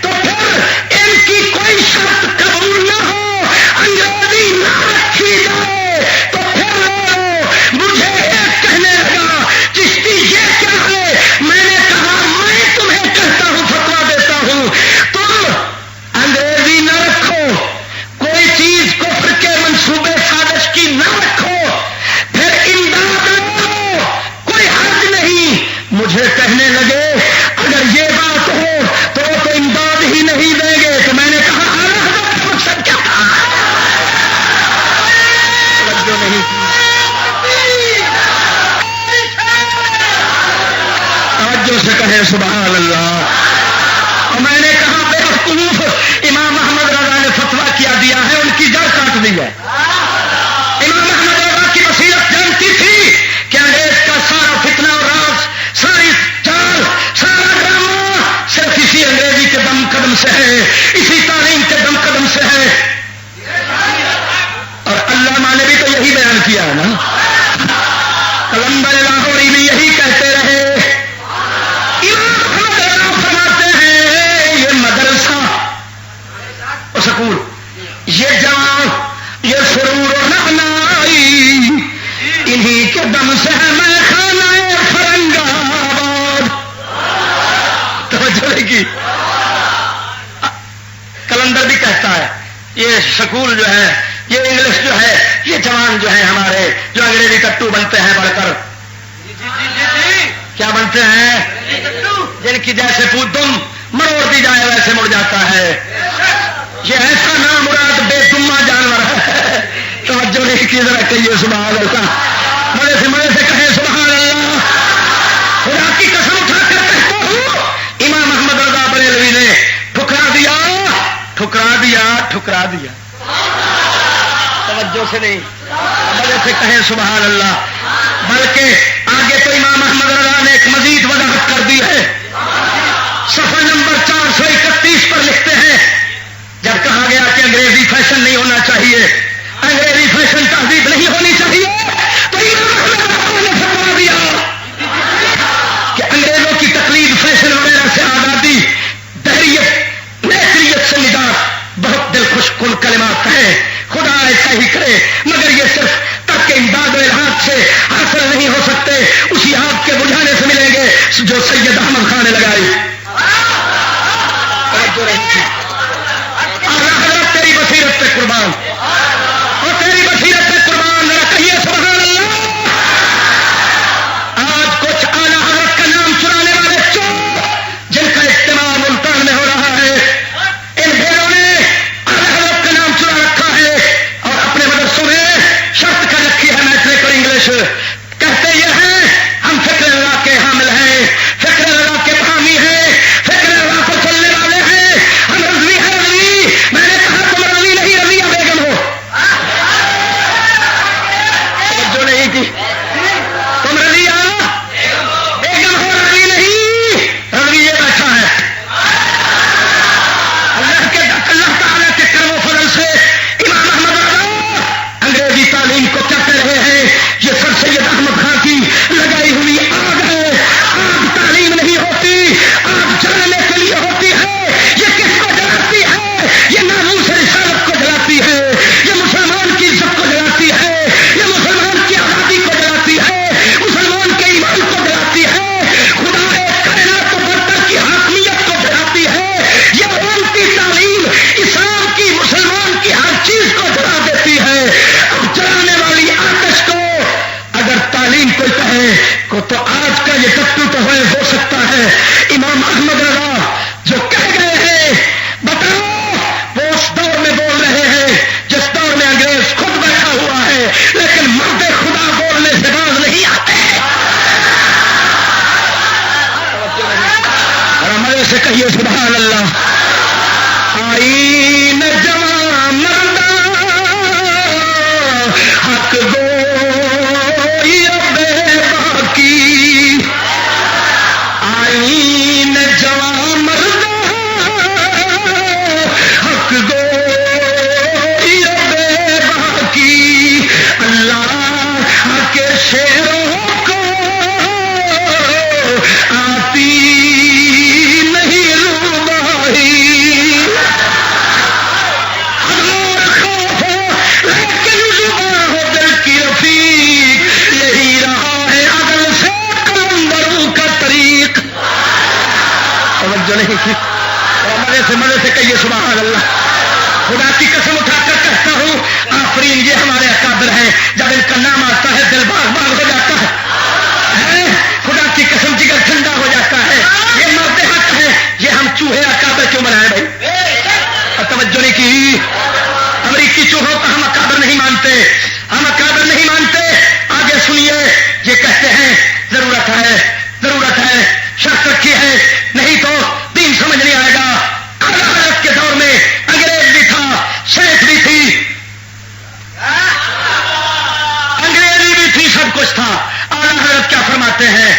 تو پھر ان کی کوئی شرط قبول نہ ہو انگریزی نہ رکھی جائے تو پھر مجھے ایک کہنے لگا چشتی یہ کیا ہے میں نے کہا میں تمہیں کہتا ہوں فتوا دیتا ہوں تم انگریزی نہ رکھو کوئی چیز کفر کے منصوبے سازش کی نہ رکھو پھر امداد لو کوئی حرج نہیں مجھے کہنے لگے اگر یہ بات ہو تو وہ تو امداد ہی نہیں دیں گے تو میں نے کہا مقصد کیا تھا توجہ نہیں کی توجہ سے کہے سبحان اللہ اور میں نے کہا بے وقوف امام احمد رضا نے فتوا کیا دیا ہے ان کی جڑ کاٹ دی ہے امام احمد رضا کی بصیرت جانتی تھی کہ انگریز کا سارا فتنہ اور راز ساری چال سارا ڈرامہ صرف اسی انگریزی کے دم قدم سے ہے اسی تعلیم کے دم قدم سے ہے اور علامہ نے بھی تو یہی بیان کیا ہے نا قلندر لاہوری بھی یہی کہتے رہے امام احمد سکول، یہ جوان، یہ سرور و رعنائی، انہی کے دم سے ہے میں خانہ فرنگ آباد. توجہ کی کلندر بھی کہتا ہے یہ سکول جو ہے، یہ انگلش جو ہے، یہ جوان جو ہے ہمارے جو انگریزی کٹو بنتے ہیں بڑھ کر، کیا بنتے ہیں؟ جن کی جیسے پودم مروڑ دی جائے ویسے مڑ جاتا ہے. یہ ایسا نام مراد بے دما جانور ہے. توجہ نہیں کی ذرا کہیے سبحان اللہ، مڑے سے کہیں سبحان اللہ. خدا کی قسم اٹھا کر کہتا ہوں امام احمد رضا بریلوی نے ٹھکرا دیا ٹھکرا دیا ٹھکرا دیا. توجہ سے نہیں، مڑے سے کہیں سبحان اللہ. بلکہ آگے تو امام احمد رضا نے ایک مزید وضاحت کر دی ہے. صفحہ نمبر 431 پر لکھتے ہیں جب کہا گیا کہ انگریزی فیشن نہیں ہونا چاہیے، انگریزی فیشن تہذیب نہیں ہونی چاہیے، تو امام احمد رضا نے فرما دیا کہ انگریزوں کی تقلید فیشن وغیرہ سے آزادی، دہریت، نیچریت سے نجات بہت دل خوش کن کلمات ہیں. خدا ایسا ہی کرے، مگر یہ صرف ترک امداد و الحاق سے حاصل نہیں ہو سکتے، اسی آگ کے بجھانے سے ملیں گے جو سید احمد خان نے لگائی. حضرت تیری بصیرت پہ قربان، اور تیری بصیرت پہ قربان، ذرا کہیے سبحان اللہ. آج کچھ اعلیٰ حضرت کا نام چرانے والے چور جن کا اجتماع ملتان میں ہو رہا ہے، ان بھیڑوں نے اعلیٰ حضرت کا نام چرا رکھا ہے اور اپنے مدرسوں میں شرط کر رکھی ہے میٹرک اور انگلش. کہتے یہ ہیں ہم فکر اللہ کے حامل ہیں، فکر اللہ کے حامی ہیں، فکر اللہ کو چلنے والے ہیں، ہم رضوی ہے رضوی. میں نے کہا تم رضوی نہیں رضیہ بیگم ہو. جو نہیں کی تم رضیہ بیگم ہو، رضوی نہیں. رضوی یہ بیٹھا ہے. اللہ تعالیٰ کے کرم و فضل سے امام احمد رضا انگریزی تعلیم کو کیا کہہ رہے ہیں؟ یہ سر سید احمد خان کی لگائی ہوئی آگ ہے. آگ تعلیم نہیں ہوتی، آگ جلانے کے لیے ہوتی ہے. یہ کس کو جلاتی ہے؟ یہ ناموس رسالت کو جلاتی ہے، یہ مسلمان کی عزت کو جلاتی ہے، یہ مسلمان کی آزادی کو جلاتی ہے، مسلمان کے ایمان کو جلاتی ہے، خدا کائنات و برتر کی حاکمیت کو جلاتی ہے. یہ علمتی تعلیم اسلام کی، مسلمان کی ہر چیز کو جلا دیتی ہے. اب جلانے والی آتش کو اگر تعلیم کوئی کہے تو آج کا یہ ٹٹو تو ہو سکتا ہے. امام احمد رضا جو کہہ گئے ہیں، بتاؤ وہ اس دور میں بول رہے ہیں جس دور میں انگریز خود بیٹھا ہوا ہے، لیکن مرد خدا بولنے سے باز نہیں آتے. اور مزے سے کہیے سبحان اللہ. آئین جوان مردہ حق گوئی بے باقی، آئین جوان مردہ حق گوئی بے باقی. اللہ کے شیروں کو آتی نہیں روباہی. مزے سے کہیے سبحان اللہ. خدا کی قسم اٹھا کر کہتا ہوں آفرین یہ ہمارے اکابر ہیں، جب ان کا نام آتا ہے دل باغ باغ ہو جاتا ہے. خدا کی قسم جگر ٹھنڈا ہو جاتا ہے. یہ مرد حق ہے. یہ ہم چوہے اکابر کیوں بنائے بھائی؟ توجہ نہیں کی. امریکی چوہوں کا ہم اکابر نہیں مانتے، ہم اکابر نہیں مانتے. آگے سنیے، یہ کہتے ہیں ضرورت ہے، ضرورت ہے، شرط رکھی ہے، نہیں تو دین سمجھ نہیں آئے گا. حضرت کے دور میں انگریز بھی تھا، شیخ بھی تھی، انگریزی بھی تھی، سب کچھ تھا. حضرت کیا فرماتے ہیں؟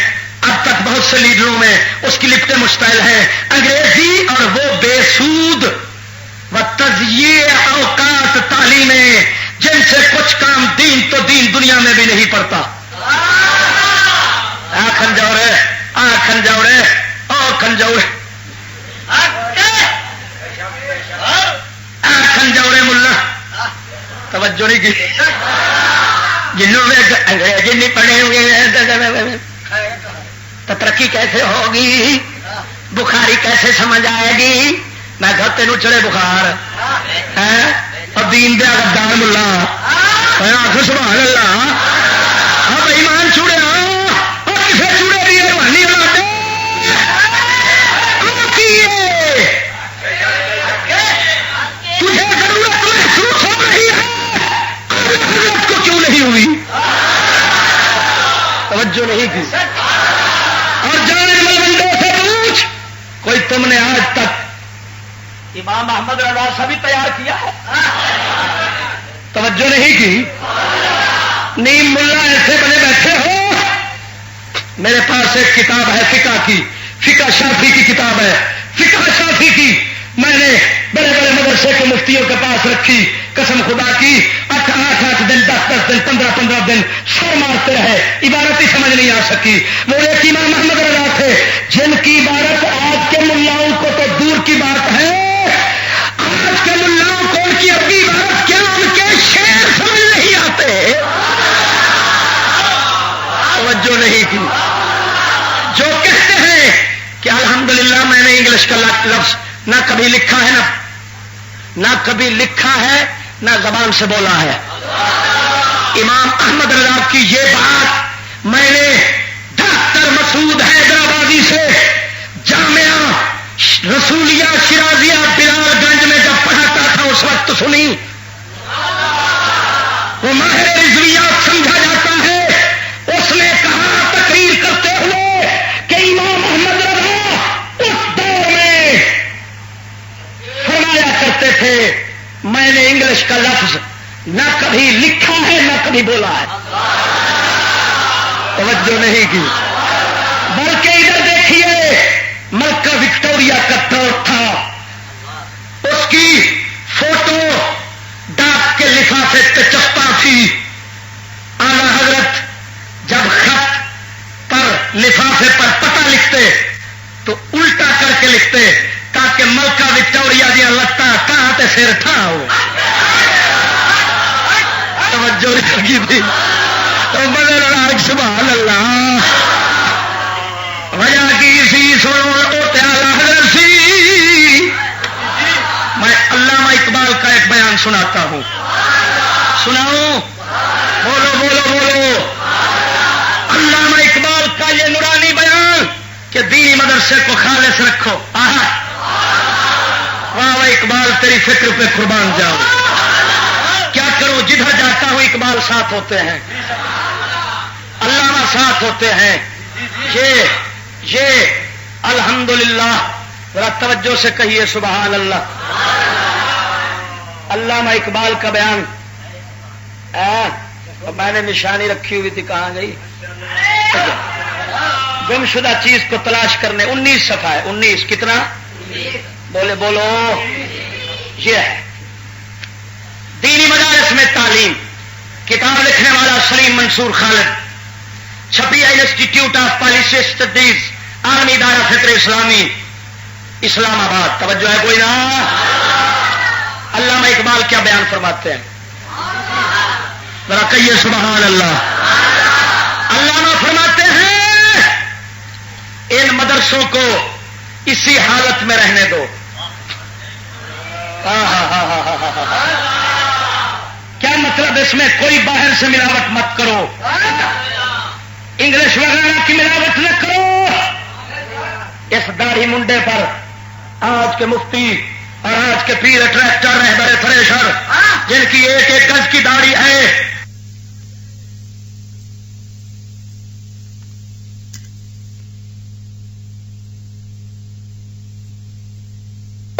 اب تک بہت سے لیڈروں میں اس کی لپٹیں مشتعل ہیں، انگریزی اور وہ بے سود و تضییع اوقات تعلیمیں جن سے کچھ کام دین تو دین دنیا میں بھی نہیں پڑتا. کھنجورے کھنجورے او کھنجورے توجہ نہیں کی جنوں میں انگریزی نہیں پڑھے ہوئے تو ترقی کیسے ہوگی، بخاری کیسے سمجھ آئے گی؟ میں کہا تینوں چڑھے بخار اور دین دیا گدار ملا آخر سبحان اللہ اب ایمان چوڑیا اور کسے چوڑے کی روحانی بناتے تجھے ضرورت محسوس ہو رہی ہے ضرورت کو کیوں نہیں ہوئی؟ توجہ نہیں کی۔ اور جانے ملوندوں سے پوچھ کوئی تم نے آج تک امام احمد رضا سا بھی تیار کیا ہے؟ توجہ نہیں کی۔ نیم ملا ایسے بنے بیٹھے ہو۔ میرے پاس ایک کتاب ہے فقہ کی، فقہ شافی کی کتاب ہے، فقہ شافی کی میں نے بڑے بڑے مدرسے کے مفتیوں کے پاس رکھی، قسم خدا کی 8 دن 10 دن 15 دن سر مارتے رہے، عبارت ہی سمجھ نہیں آ سکی۔ وہ ایک امام احمد رضا تھے جن کی عبارت آج کے ملاؤں کو تو دور کی بات ہے، آج کے ملاؤں کو ان کی اپنی عبارت کیا ان کے شعر سمجھ نہیں آتے۔ توجہ نہیں کی۔ جو کہتے ہیں کہ الحمدللہ میں نے انگلش کا لفظ نہ کبھی لکھا ہے نہ کبھی لکھا ہے نہ زبان سے بولا ہے، امام احمد رضا کی یہ بات میں نے ڈاکٹر مسعود حیدرآبادی سے جامعہ رسولیہ شرازیہ بلال گنج میں جب پڑھاتا تھا اس وقت سنی۔ وہ ماہر رضویات سمجھا جاتا ہے، اس نے کہا تقریر کرتے ہوئے کہ امام احمد رضا اس دور میں فرمایا کرتے تھے میں نے انگلش کا لفظ نہ کبھی لکھا ہے نہ کبھی بولا ہے۔ توجہ نہیں کی۔ بلکہ ادھر دیکھیے ملکہ وکٹوریا کا دور تھا، اس کی فوٹو ڈاک کے لفافے پہ چسپاں تھی۔ اعلی حضرت جب خط پر لفافے پر پتہ لکھتے تو الٹا کر کے لکھتے تاکہ ملکہ وکٹوریا دیا لگتا کہاں تے سر تھا ہو۔ توجہ کی تھی بدل سبحان اللہ۔ وجہ کی سی سنو اعلی حضرت سی۔ میں علامہ اقبال کا ایک بیان سناتا ہوں، سناؤ؟ بولو بولو بولو۔ علامہ اقبال کا یہ نورانی بیان کہ دینی مدرسے کو خالص رکھو۔ واہ اقبال تیری فکر پہ قربان جاؤ۔ کیا کروں، جدھر جاتا ہوں اقبال ساتھ ہوتے ہیں، علامہ ساتھ ہوتے ہیں۔ یہ الحمدللہ ذرا توجہ سے کہیے سبحان اللہ۔ علامہ اقبال کا بیان میں نے نشانی رکھی ہوئی تھی، کہاں گئی؟ گم شدہ چیز کو تلاش کرنے 19 صفحہ ہے۔ 19 کتنا؟ بولے بولو۔ یہ ہے دینی مدارس میں تعلیم، کتاب لکھنے والا سلیم منصور خالد، چھپی ہے انسٹیٹیوٹ آف پالیسی اسٹڈیز، عالمی دائرہ فکر اسلامی، اسلام آباد۔ توجہ ہے کوئی نہ؟ علامہ اقبال کیا بیان فرماتے ہیں؟ ذرا کہیے سبحان اللہ۔ علامہ فرماتے ہیں ان مدرسوں کو اسی حالت میں رہنے دو۔ کیا مطلب؟ اس میں کوئی باہر سے ملاوٹ مت کرو، انگلش وغیرہ کی ملاوٹ نہ کرو۔ اس داڑھی منڈے پر آج کے مفتی اور آج کے پیر ٹریکٹر رہبر تھریشر جن کی ایک ایک گز کی داڑھی ہے،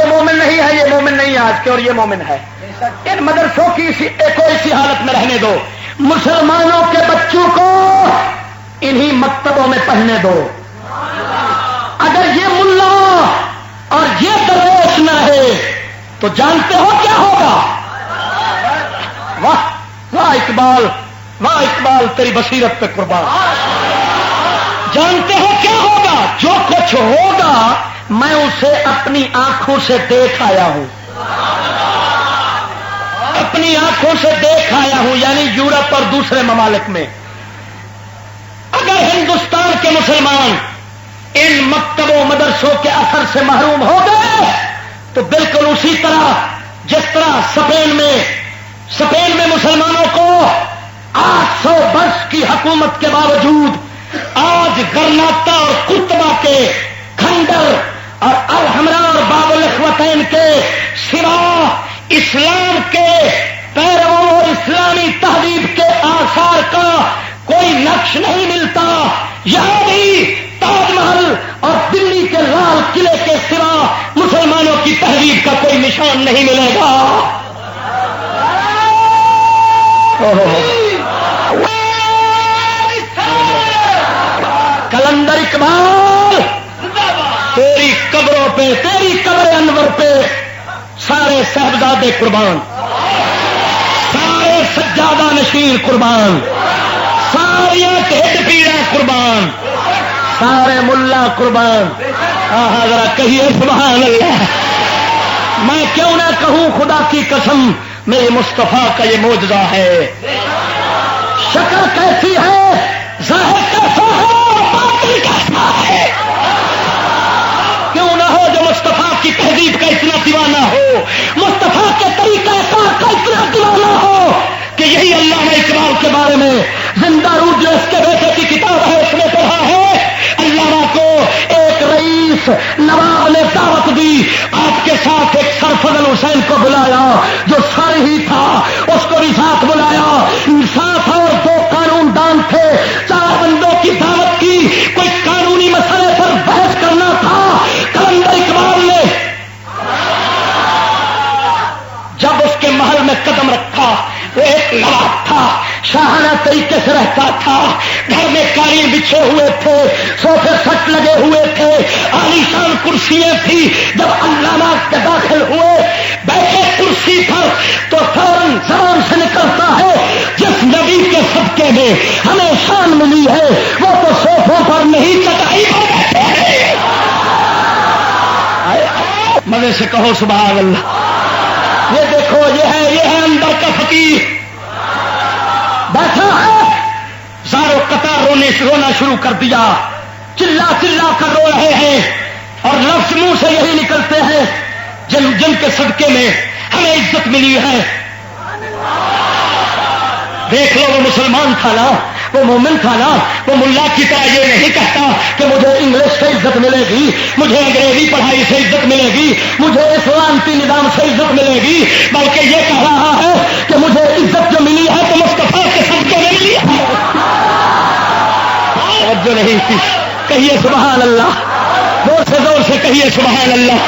مومن نہیں ہے، یہ مومن نہیں ہے آج کے، اور یہ مومن ہے۔ ان مدرسوں کی اسی حالت میں رہنے دو۔ مسلمانوں کے بچوں کو انہی مکتبوں میں پڑھنے دو۔ اگر یہ ملا اور یہ درویش نہ ہے تو جانتے ہو کیا ہوگا؟ واہ واہ اقبال، واہ اقبال تیری بصیرت پہ قربان۔ جانتے ہو کیا ہوگا؟ جو کچھ ہوگا میں اسے اپنی آنکھوں سے دیکھ آیا ہوں، اپنی آنکھوں سے دیکھ آیا ہوں، یعنی یورپ اور دوسرے ممالک میں، اگر ہندوستان کے مسلمان ان مکتبوں مدرسوں کے اثر سے محروم ہو گئے تو بالکل اسی طرح جس طرح اسپین میں مسلمانوں کو 800 برس کی حکومت کے باوجود آج گرناتا اور قرطبہ کے کھنڈر اور الحمرا اور باب الاخوتین کے سوا اسلام کے پیرووں اور اسلامی تہذیب کے آثار کا کوئی نقش نہیں ملتا، یہاں بھی تاج محل اور دلی کے لال قلعے کے سوا مسلمانوں کی تہذیب کا کوئی نشان نہیں ملے گا۔ کلندر اقبال، تیری قبروں پہ، تیری قبر انور پہ سارے صاحبزادے قربان، سارے سجادہ نشین قربان، ساری ٹھڈ پیڑا قربان، سارے ملا قربان۔ ذرا کہیے سبحان اللہ۔ میں کیوں نہ کہوں خدا کی قسم میرے مصطفیٰ کا یہ معجزہ ہے۔ شکل کیسی ہے، ظاہر کیسا ہے، باطن کیسا ہے؟ کیوں نہ ہو جو مصطفیٰ کی تہذیب کا اتنا دیوانہ ہو، مصطفیٰ کے طریقہ کار کا اتنا دیوانہ ہو کہ یہی علامہ اقبال کے بارے میں زندہ روح جو اس کے بیٹے کی کتاب ہے اس میں پڑھا ہے، علامہ کو ایک رئیس نواب نے دعوت دی، آپ کے ساتھ ایک سرفضل حسین کو بلایا جو سر ہی تھا، اس کو بھی ساتھ بلایا، ساتھ اور 2 قانون دان تھے، 4 بندوں کی دعوت کی، کوئی قانونی مسئلے پر بحث کرنا تھا۔ کلندر اقبال نے جب اس کے محل میں قدم رکھا، وہ ایک نواب تھا، شاہانہ طریقے سے رہتا تھا، گھر میں قالین بچھے ہوئے تھے، صوفے سٹ لگے ہوئے تھے، عالیشان کرسیاں تھی۔ جب علامہ کے داخل ہوئے، بیٹھے کرسی پر، تو فوراً زبان سے نکلتا ہے جس نبی کے صدقے میں ہمیں شان ملی ہے وہ تو صوفوں پر نہیں چٹائی پر بیٹھے ہیں۔ مزے سے کہو سبحان اللہ۔ یہ دیکھو، یہ ہے اندر کا فقیر بیٹھا ہے، زارو قطار رونا شروع کر دیا، چلا کر رو رہے ہیں، اور لفظ منہ سے یہی نکلتے ہیں جن کے صدقے میں ہمیں عزت ملی ہے۔ دیکھ لو، وہ مسلمان تھا نا، وہ مومن تھا نا، وہ ملا کی طرح یہ نہیں کہتا کہ مجھے انگلش سے عزت ملے گی، مجھے انگریزی پڑھائی سے عزت ملے گی، مجھے اسلامتی نظام سے عزت ملے گی، بلکہ یہ کہہ رہا ہے کہ مجھے عزت جو ملی ہے تو مصطفیٰ کے صدقے میں ملی ہے۔ جو نہیں تھی، کہیے سبحان اللہ، زور سے کہیے سبحان اللہ۔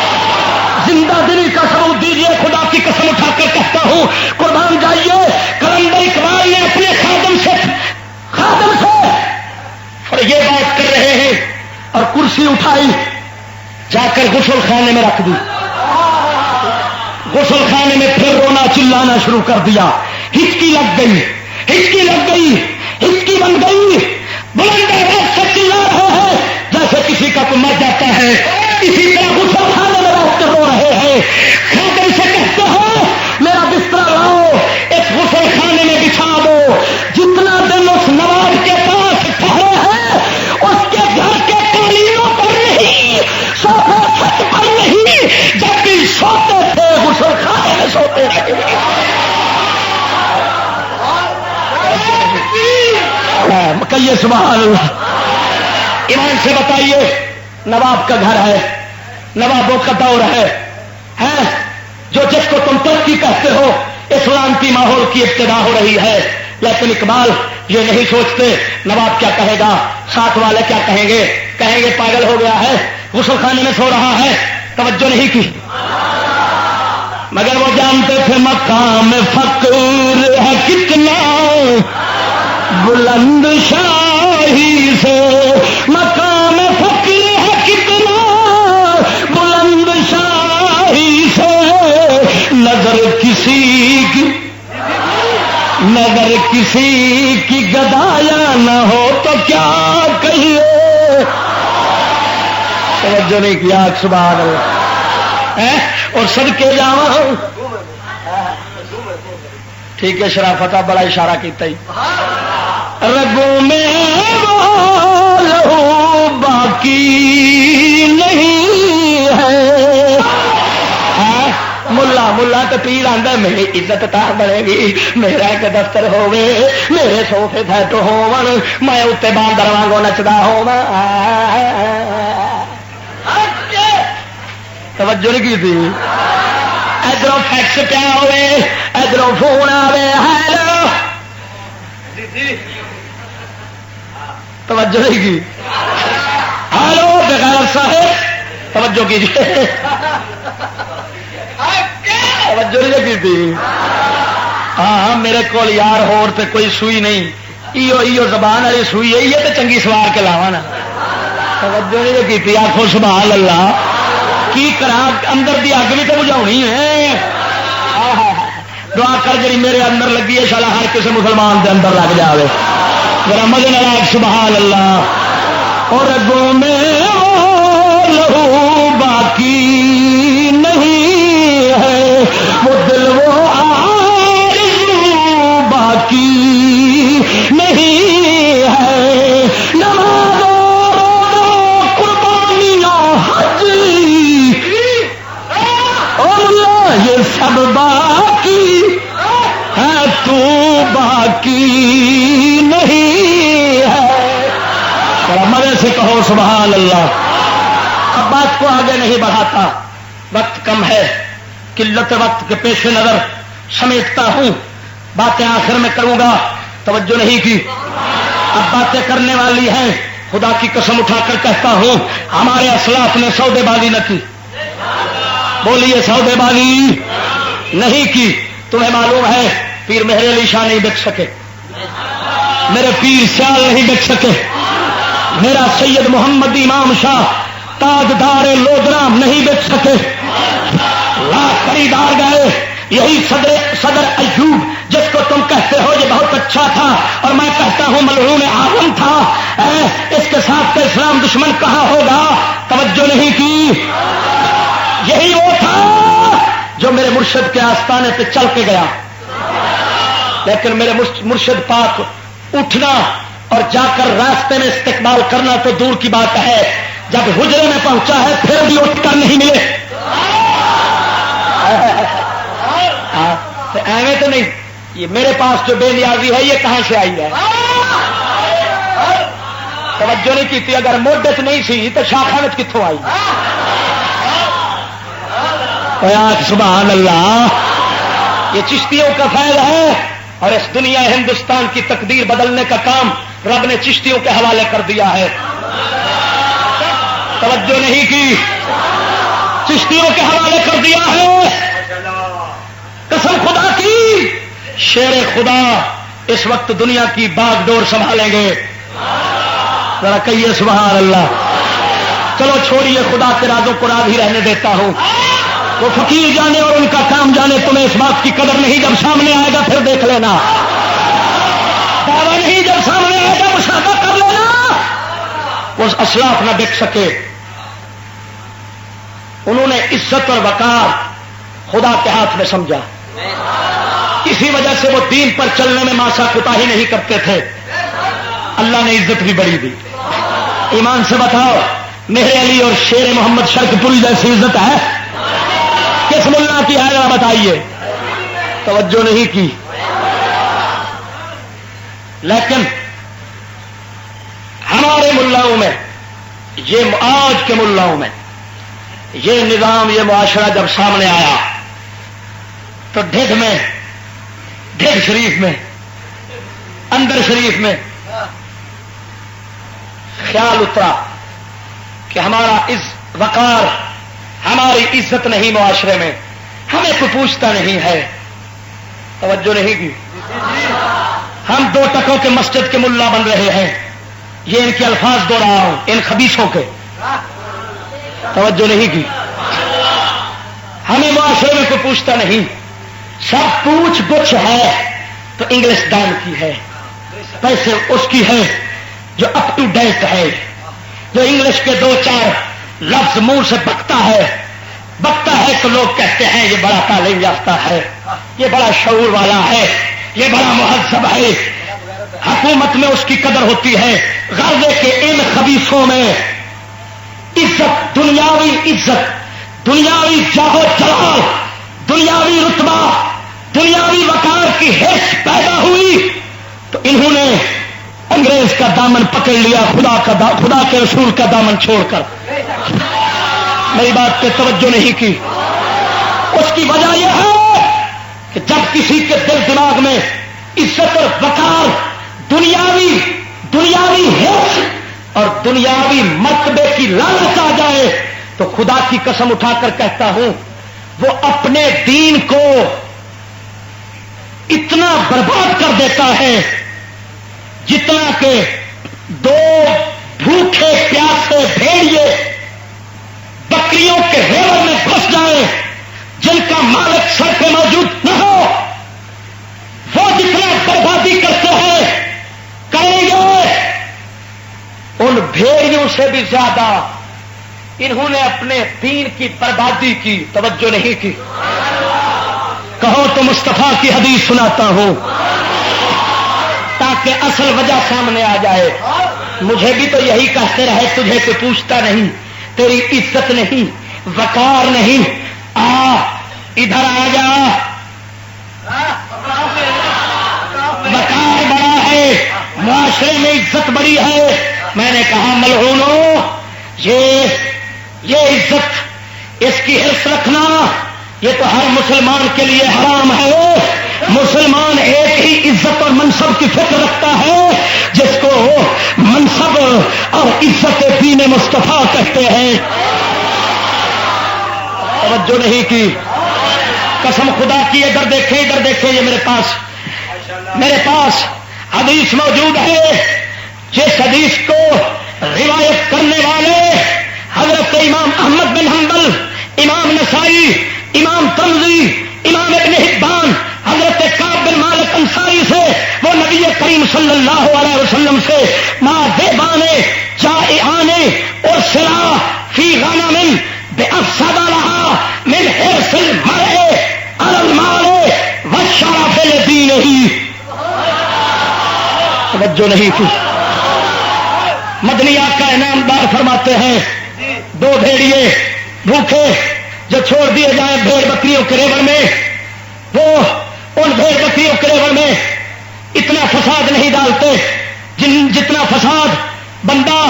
زندہ دلی کا ثبوت دیجیے، خدا کی قسم اٹھا کر کہتا ہوں، قربان جائیے، کلندر اقبال نے اپنے خادم سے اور یہ بات کر رہے ہیں، اور کرسی اٹھائی، جا کر غسل خانے میں رکھ دی، غسل خانے میں پھر رونا چلانا شروع کر دیا، ہچکی لگ گئی، ہچکی بن گئی، بلند آواز سے چلا رہے ہیں جیسے کسی کا کوئی مر جاتا ہے، اسی طرح غسل خانے میں بیٹھ کر رو رہے ہیں۔ خادم سے کہتے ہیں میرا بستر لاؤ، اس غسل خانے میں بچھا دو، جتنا دن اس نواب کے پاس ٹھہرے ہیں اس کے گھر کے قالینوں پر نہیں، صوفے سچ پر نہیں، جب بھی سوتے تھے غسل خانے میں سوتے رہے۔ کہیے سبحان اللہ۔ ایمان سے بتائیے، نواب کا گھر ہے، نوابوں کا دور ہے جو جس کو تم ترقی کہتے ہو، اسلامتی ماحول کی ابتدا ہو رہی ہے، لیکن اقبال یہ نہیں سوچتے نواب کیا کہے گا، ساتھ والے کیا کہیں گے پاگل ہو گیا ہے، غسل خانے میں سو رہا ہے، توجہ نہیں کی۔ مگر وہ جانتے تھے مقام فقر ہے کتنا بلند شاہی سے، مقام فقر ہے کتنا بلند شاہی سے، نظر کسی کی گدایا نہ ہو تو کیا کہیے۔ توجہ نہیں کیا، سبحان اللہ۔ اور صدقے جاواں ٹھیک ہے شرافت بڑا اشارہ کیتا ہی رگوں میں وہ لہو باقی نہیں ہے ملا ملا تو پیر آتا میری عزت تا بڑے گی میرا ایک دفتر ہوے میرے سوفے سیٹ ہون میں اتنے باندر وانگو نچدا ہوا توجہ نہیں کی تھی ادھر فیکس پیا ہوے ادھر فون آوے ہیلو توجہ نہیں کی ہیلو بغیر صاحب توجہ کیجیے توجہ نہیں کی تھی ہاں میرے کو یار ہور تے کوئی سوئی نہیں ایو زبان والی سوئی ہے تو چنگی سوار کے لاوا نا توجہ نہیں کی آخو سبحان اللہ کی کرا اندر دی اگ بھی تو بجھاونی ہے دعا کر جی میرے اندر لگی ہے شالا ہر کسی مسلمان دے اندر لگ جائے ذرا مزے نال سبحان اللہ اور اگوں میں لہو باقی نہیں ہے وہ دل وہ آرزو باقی نہیں ہے نماز قربانیاں حج یہ سب باقی ہے تو باقی نہیں ہے مزے سے کہو سبحان اللہ اب بات کو آگے نہیں بڑھاتا وقت کم ہے قلت وقت کے پیش نظر سمیٹتا ہوں باتیں آخر میں کروں گا توجہ نہیں کی اب باتیں کرنے والی ہیں خدا کی قسم اٹھا کر کہتا ہوں ہمارے اسلاف نے سودے بازی نہ کی بولیے سودے بازی نہیں کی تمہیں معلوم ہے پیر مہر علی شاہ نہیں بک سکے میرے پیر سیال نہیں بک سکے میرا سید محمد امام شاہ تاجدار لودرام نہیں بک سکے لاکھ خریدار گئے یہی صدر ایوب جس کو تم کہتے ہو یہ بہت اچھا تھا اور میں کہتا ہوں ملعون اعظم تھا اس کے ساتھ اسلام دشمن کہاں ہوگا توجہ نہیں کی یہی وہ تھا جو میرے مرشد کے آستانے پہ چل کے گیا لیکن میرے مرشد پاک اٹھنا اور جا کر راستے میں استقبال کرنا تو دور کی بات ہے جب حجرے میں پہنچا ہے پھر بھی اٹھ کر نہیں ملے ایویں تو نہیں یہ میرے پاس جو بے نیازی ہے یہ کہاں سے آئی ہے توجہ نہیں کی تھی اگر موڈت نہیں سی تو شاخانت کتوں آئی سبحان اللہ یہ چشتیوں کا فیض ہے اور اس دنیا ہندوستان کی تقدیر بدلنے کا کام رب نے چشتیوں کے حوالے کر دیا ہے توجہ نہیں کی چشتیوں کے حوالے کر دیا ہے قسم خدا کی شیر خدا اس وقت دنیا کی باغ ڈور سنبھالیں گے ذرا کہیے سبحان اللہ چلو چھوڑیے خدا کے رازوں کو راز ہی رہنے دیتا ہوں وہ فقیر جانے اور ان کا کام جانے تمہیں اس بات کی قدر نہیں جب سامنے آئے گا پھر دیکھ لینا دعویٰ نہیں جب سامنے آئے گا مشاہدہ کر لینا وہ اسلاف نہ دیکھ سکے انہوں نے عزت اور وقار خدا کے ہاتھ میں سمجھا اسی وجہ سے وہ دین پر چلنے میں ماسا کوتاہی نہیں کرتے تھے اللہ نے عزت بھی بڑی دی ایمان سے بتاؤ مہر علی اور شیر محمد شرک پوری جیسی عزت ہے کس ملا کی ہے ذرا بتائیے توجہ نہیں کی لیکن ہمارے ملاؤں میں یہ آج کے ملاؤں میں یہ نظام یہ معاشرہ جب سامنے آیا تو ڈھڈ شریف میں اندر شریف میں خیال اترا کہ ہمارا وقار ہماری عزت نہیں معاشرے میں ہمیں کوئی پوچھتا نہیں ہے توجہ نہیں کی ہم دو ٹکوں کے مسجد کے ملا بن رہے ہیں یہ ان کے الفاظ دو رہا ہوں ان خبیثوں کے توجہ نہیں کی ہمیں معاشرے میں کوئی پوچھتا نہیں سب پوچھ گچھ ہے تو انگلش دان کی ہے پیسے اس کی ہے جو اپ ٹو ڈیٹ ہے جو انگلش کے دو چار لفظ منہ سے بکتا ہے بکتا ہے تو لوگ کہتے ہیں یہ بڑا تعلیم یافتہ ہے، یہ بڑا شعور والا ہے، یہ بڑا مہذب ہے، حکومت میں اس کی قدر ہوتی ہے۔ غرض کے ان خبیثوں میں عزت، دنیاوی جاہ و جلال، دنیاوی رتبہ، دنیاوی وقار کی حرص پیدا ہوئی تو انہوں نے انگریز کا دامن پکڑ لیا، خدا کے رسول کا دامن چھوڑ کر۔ میری بات پہ توجہ نہیں کی۔ اس کی وجہ یہ ہے کہ جب کسی کے دل دماغ میں عزت اور وقار، دنیاوی حرص اور دنیاوی مرتبے کی لالچ آ جائے تو خدا کی قسم اٹھا کر کہتا ہوں وہ اپنے دین کو اتنا برباد کر دیتا ہے جتنا کہ دو بھوکے پیاسے بھیڑیے بکریوں کے ریوڑ میں گھس جائیں جن کا مالک سر پہ موجود نہ ہو، وہ جتنا بربادی کرتے ہیں کریں گے، ان بھیڑیوں سے بھی زیادہ انہوں نے اپنے دین کی بربادی کی۔ توجہ نہیں کی؟ کہو تو مصطفیٰ کی حدیث سناتا ہوں تاکہ اصل وجہ سامنے آ جائے۔ مجھے بھی تو یہی کہتے رہے تجھے کوئی پوچھتا نہیں، تیری عزت نہیں، وقار نہیں، ادھر آ جا، وقار بڑا ہے، معاشرے میں عزت بڑی ہے۔ میں نے کہا ملعونو، یہ عزت، اس کی حرص رکھنا یہ تو ہر مسلمان کے لیے حرام ہے۔ مسلمان ایک ہی عزت اور منصب کی فکر رکھتا ہے جس کو منصب اور عزت دین مصطفیٰ کہتے ہیں۔ توجہ نہیں کی؟ قسم خدا کی، ادھر دیکھیں یہ میرے پاس حدیث موجود ہے۔ جس حدیث کو روایت کرنے والے حضرت امام احمد بن حنبل، امام نسائی، امام ترمذی، امام ابن حبان، حضرت کعب بن مالک انصاری سے وہ نبی کریم صلی اللہ علیہ وسلم سے ما ذئبانے جائعانے ارسلا فی غنم بافسد لها من حرص المرء علی المال والشرف لدینہ۔ توجہ نہیں کی؟ مدنی آقا انعامدار فرماتے ہیں دو بھیڑیے بھوکے جو چھوڑ دیے جائیں بھیڑ بکریوں کے ریوڑ میں، وہ ان بھیڑ بکریوں کے ریوڑ میں اتنا فساد نہیں ڈالتے جتنا فساد بندہ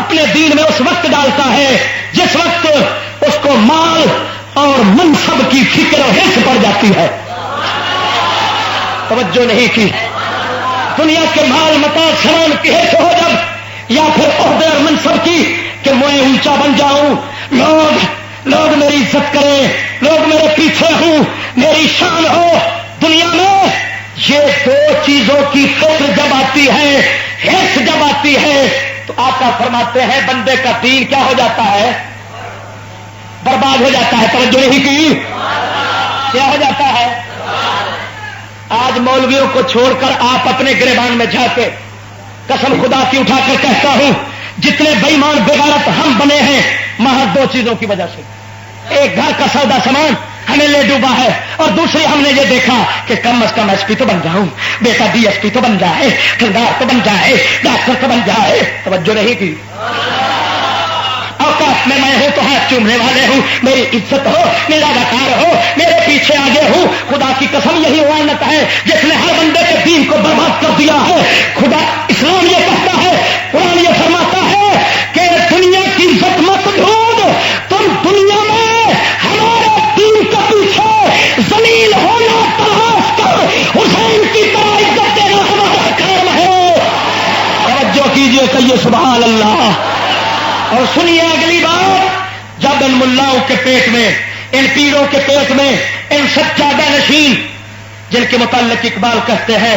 اپنے دین میں اس وقت ڈالتا ہے جس وقت اس کو مال اور منصب کی فکر اور حرص پڑ جاتی ہے۔ توجہ نہیں کی؟ دنیا کے مال متا سلام کی حرص ہو جب، یا پھر عہدے اور منصب کی کہ میں اونچا بن جاؤں، لوگ میری عزت کریں، لوگ میرے پیچھے ہوں، میری شان ہو دنیا میں، یہ دو چیزوں کی فکر جب آتی ہے، حرص جب آتی ہے تو آقا فرماتے ہیں بندے کا دین کیا ہو جاتا ہے؟ برباد ہو جاتا ہے۔ توجہ نہیں کی؟ کیا ہو جاتا ہے؟ آج مولویوں کو چھوڑ کر آپ اپنے گریبان میں جا کے قسم خدا کی اٹھا کر کہتا ہوں جتنے بے ایمان بغیرت ہم بنے ہیں محض دو چیزوں کی وجہ سے۔ ایک گھر کا سودا سامان ہمیں لے ڈوبا ہے، اور دوسری ہم نے یہ دیکھا کہ کم از کم ایس پی تو بن جاؤں، بیٹا ڈی ایس پی تو بن جائے، ٹھنڈار تو بن جائے، ڈاکٹر تو بن جائے۔ توجہ نہیں کی؟ اوقات میں ہوں تو ہاتھ چومنے والے ہوں، میری عزت ہو، میرا وقار ہو، میرے پیچھے آگے ہوں۔ خدا کی قسم یہی لعنت ہے جس نے ہر بندے کے دین کو برباد کر دیا ہے۔ خدا اسلام یہ کہتا ہے، قرآن یہ فرماتا ہے کہ دنیا کی عزت مت ڈھونڈ، تم دنیا میں ہمارے دین کے پیچھے زمین ہونا تلاش کر، حسین کی طرح عزت دینا ہمارا کام ہے۔ توجہ کیجیے، کہیے سبحان اللہ۔ اور سنیے اگلی بات، جب ان ملاؤں کے پیٹ میں، ان پیروں کے پیٹ میں، ان سجادہ نشین جن کے متعلق اقبال کہتے ہیں،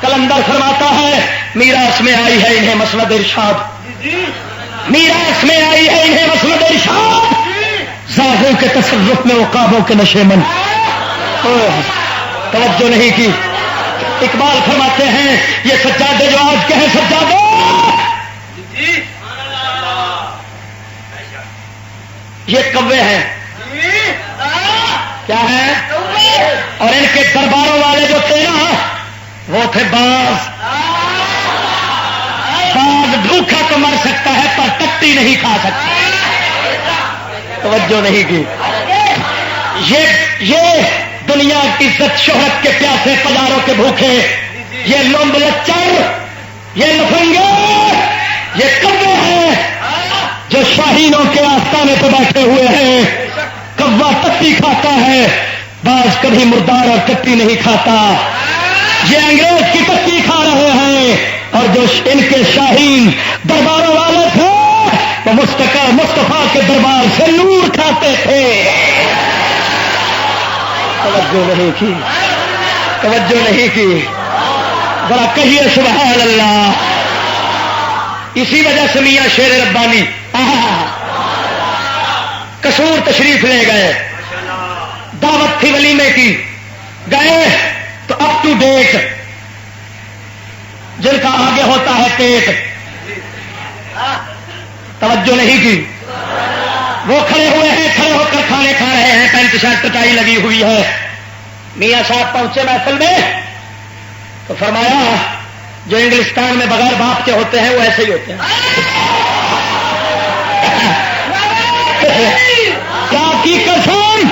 کلندر فرماتا ہے میراث میں آئی ہے انہیں مسند ارشاد، میراث میں آئی ہے انہیں مسند ارشاد، زاغوں کے تصرف میں عقابوں کے نشے من۔ توجہ نہیں کی؟ اقبال فرماتے ہیں یہ سجادے جو آج کے ہیں سجادے، یہ کوے ہیں، کیا ہے؟ اور ان کے درباروں والے جو تھے نا وہ تھے باز۔ باز بھوکا تو مر سکتا ہے پر ٹٹی نہیں کھا سکتا۔ توجہ نہیں کی۔ یہ دنیا کی عزت شہرت کے پیاسے پجاروں کے بھوکے، یہ لمب لچر، یہ لفنگے، یہ کوے ہیں جو شاہینوں کے آستانے پہ بیٹھے ہوئے ہیں۔ کوا ٹٹی کھاتا ہے، باز کبھی مردار اور ٹٹی نہیں کھاتا۔ یہ انگریز کی ٹٹی کھا رہے ہیں، اور جو ان کے شاہین درباروں والے تھے وہ مصطفیٰ کے دربار سے نور کھاتے تھے۔ توجہ نہیں کی، توجہ نہیں کی، ذرا کہیے سبحان اللہ۔ اسی وجہ سے میاں شیر ربانی قصور تشریف لے گئے، دعوت تھی ولیمے کی، گئے تو اپ ٹو ڈیٹ جن کا آگے ہوتا ہے پیٹ، توجہ نہیں کی، وہ کھڑے ہوئے ہیں، کھڑے ہو کر کھانے کھا رہے ہیں، پینٹ شرٹ ٹائی لگی ہوئی ہے۔ میاں صاحب پہنچے محفل میں تو فرمایا جو انگلستان میں بغیر باپ کے ہوتے ہیں وہ ایسے ہی ہوتے ہیں۔ کیا کی قسم،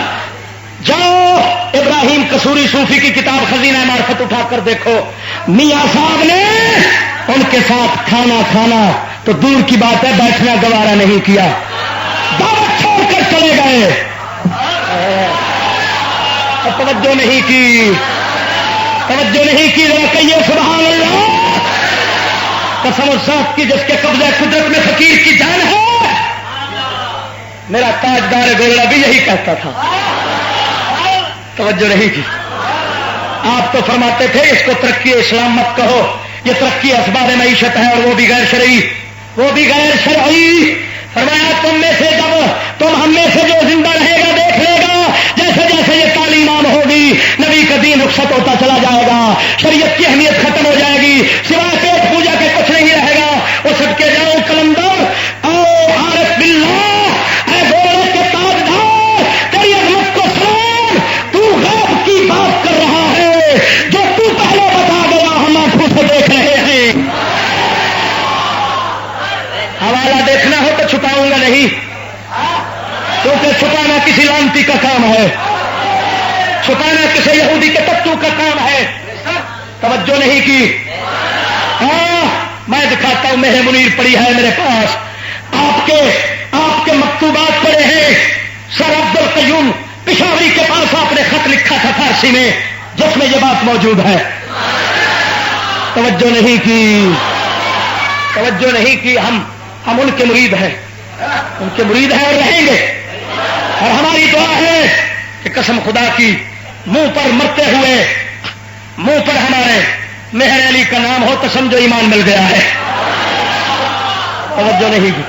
جاؤ ابراہیم قصوری صوفی کی کتاب خزینہ معرفت اٹھا کر دیکھو، میاں صاحب نے ان کے ساتھ کھانا کھانا تو دور کی بات ہے بیٹھنا گوارا نہیں کیا، دعوت چھوڑ کر چلے گئے۔ توجہ نہیں کی، توجہ نہیں کی، ذرا کہیے سبحان اللہ۔ قسم اس ذات کی جس کے قبضہ قدرت میں فقیر کی جان ہے، میرا تاجدار گولڑا بھی یہی کہتا تھا۔ توجہ نہیں کی۔ آپ تو فرماتے تھے اس کو ترقی اسلام مت کہو، یہ ترقی اسباب معیشت ہے اور وہ بھی غیر شرعی، وہ بھی غیر شرعی۔ فرمایا تم میں سے جب تم ہم میں سے جو زندہ رہے گا دیکھ لے گا جیسے جیسے یہ تعلیم عام ہوگی نبی کا دین رخصت ہوتا چلا جائے گا، شریعت کی اہمیت ختم ہو جائے گی، سوائے پیٹ پوجا کے کچھ نہیں رہے گا۔ وہ سب کے جاؤ کلندر او عارف باللہ، اے گولڑے کے تاجدار، تیری عظمت کو سلام، تو غیب کی بات کر رہا ہے، جو تو پہلے بتا گیا ہم آنکھوں سے دیکھ رہے ہیں۔ حوالہ دیکھنا ہو تو چھپاؤں گا نہیں، کیونکہ چھپانا کسی لانتی کا کام ہے، چھپانا کسی یہودی کے تتو کا کام ہے۔ توجہ نہیں کی۔ ہاں میں دکھاتا ہوں، میرے منیر پڑی ہے میرے پاس، آپ کے مکتوبات پڑے ہیں۔ سر عبد القیوم پشاوری کے پاس آپ نے خط لکھا تھا فارسی میں جس میں یہ بات موجود ہے۔ توجہ نہیں کی، توجہ نہیں کی۔ ہم ان کے مرید ہیں، ان کے مرید ہیں اور رہیں گے، اور ہماری دعا ہے کہ قسم خدا کی منہ پر مرتے ہوئے منہ پر ہمارے مہر علی کا نام ہو تو سمجھو ایمان مل گیا ہے۔ توجہ نہیں کی،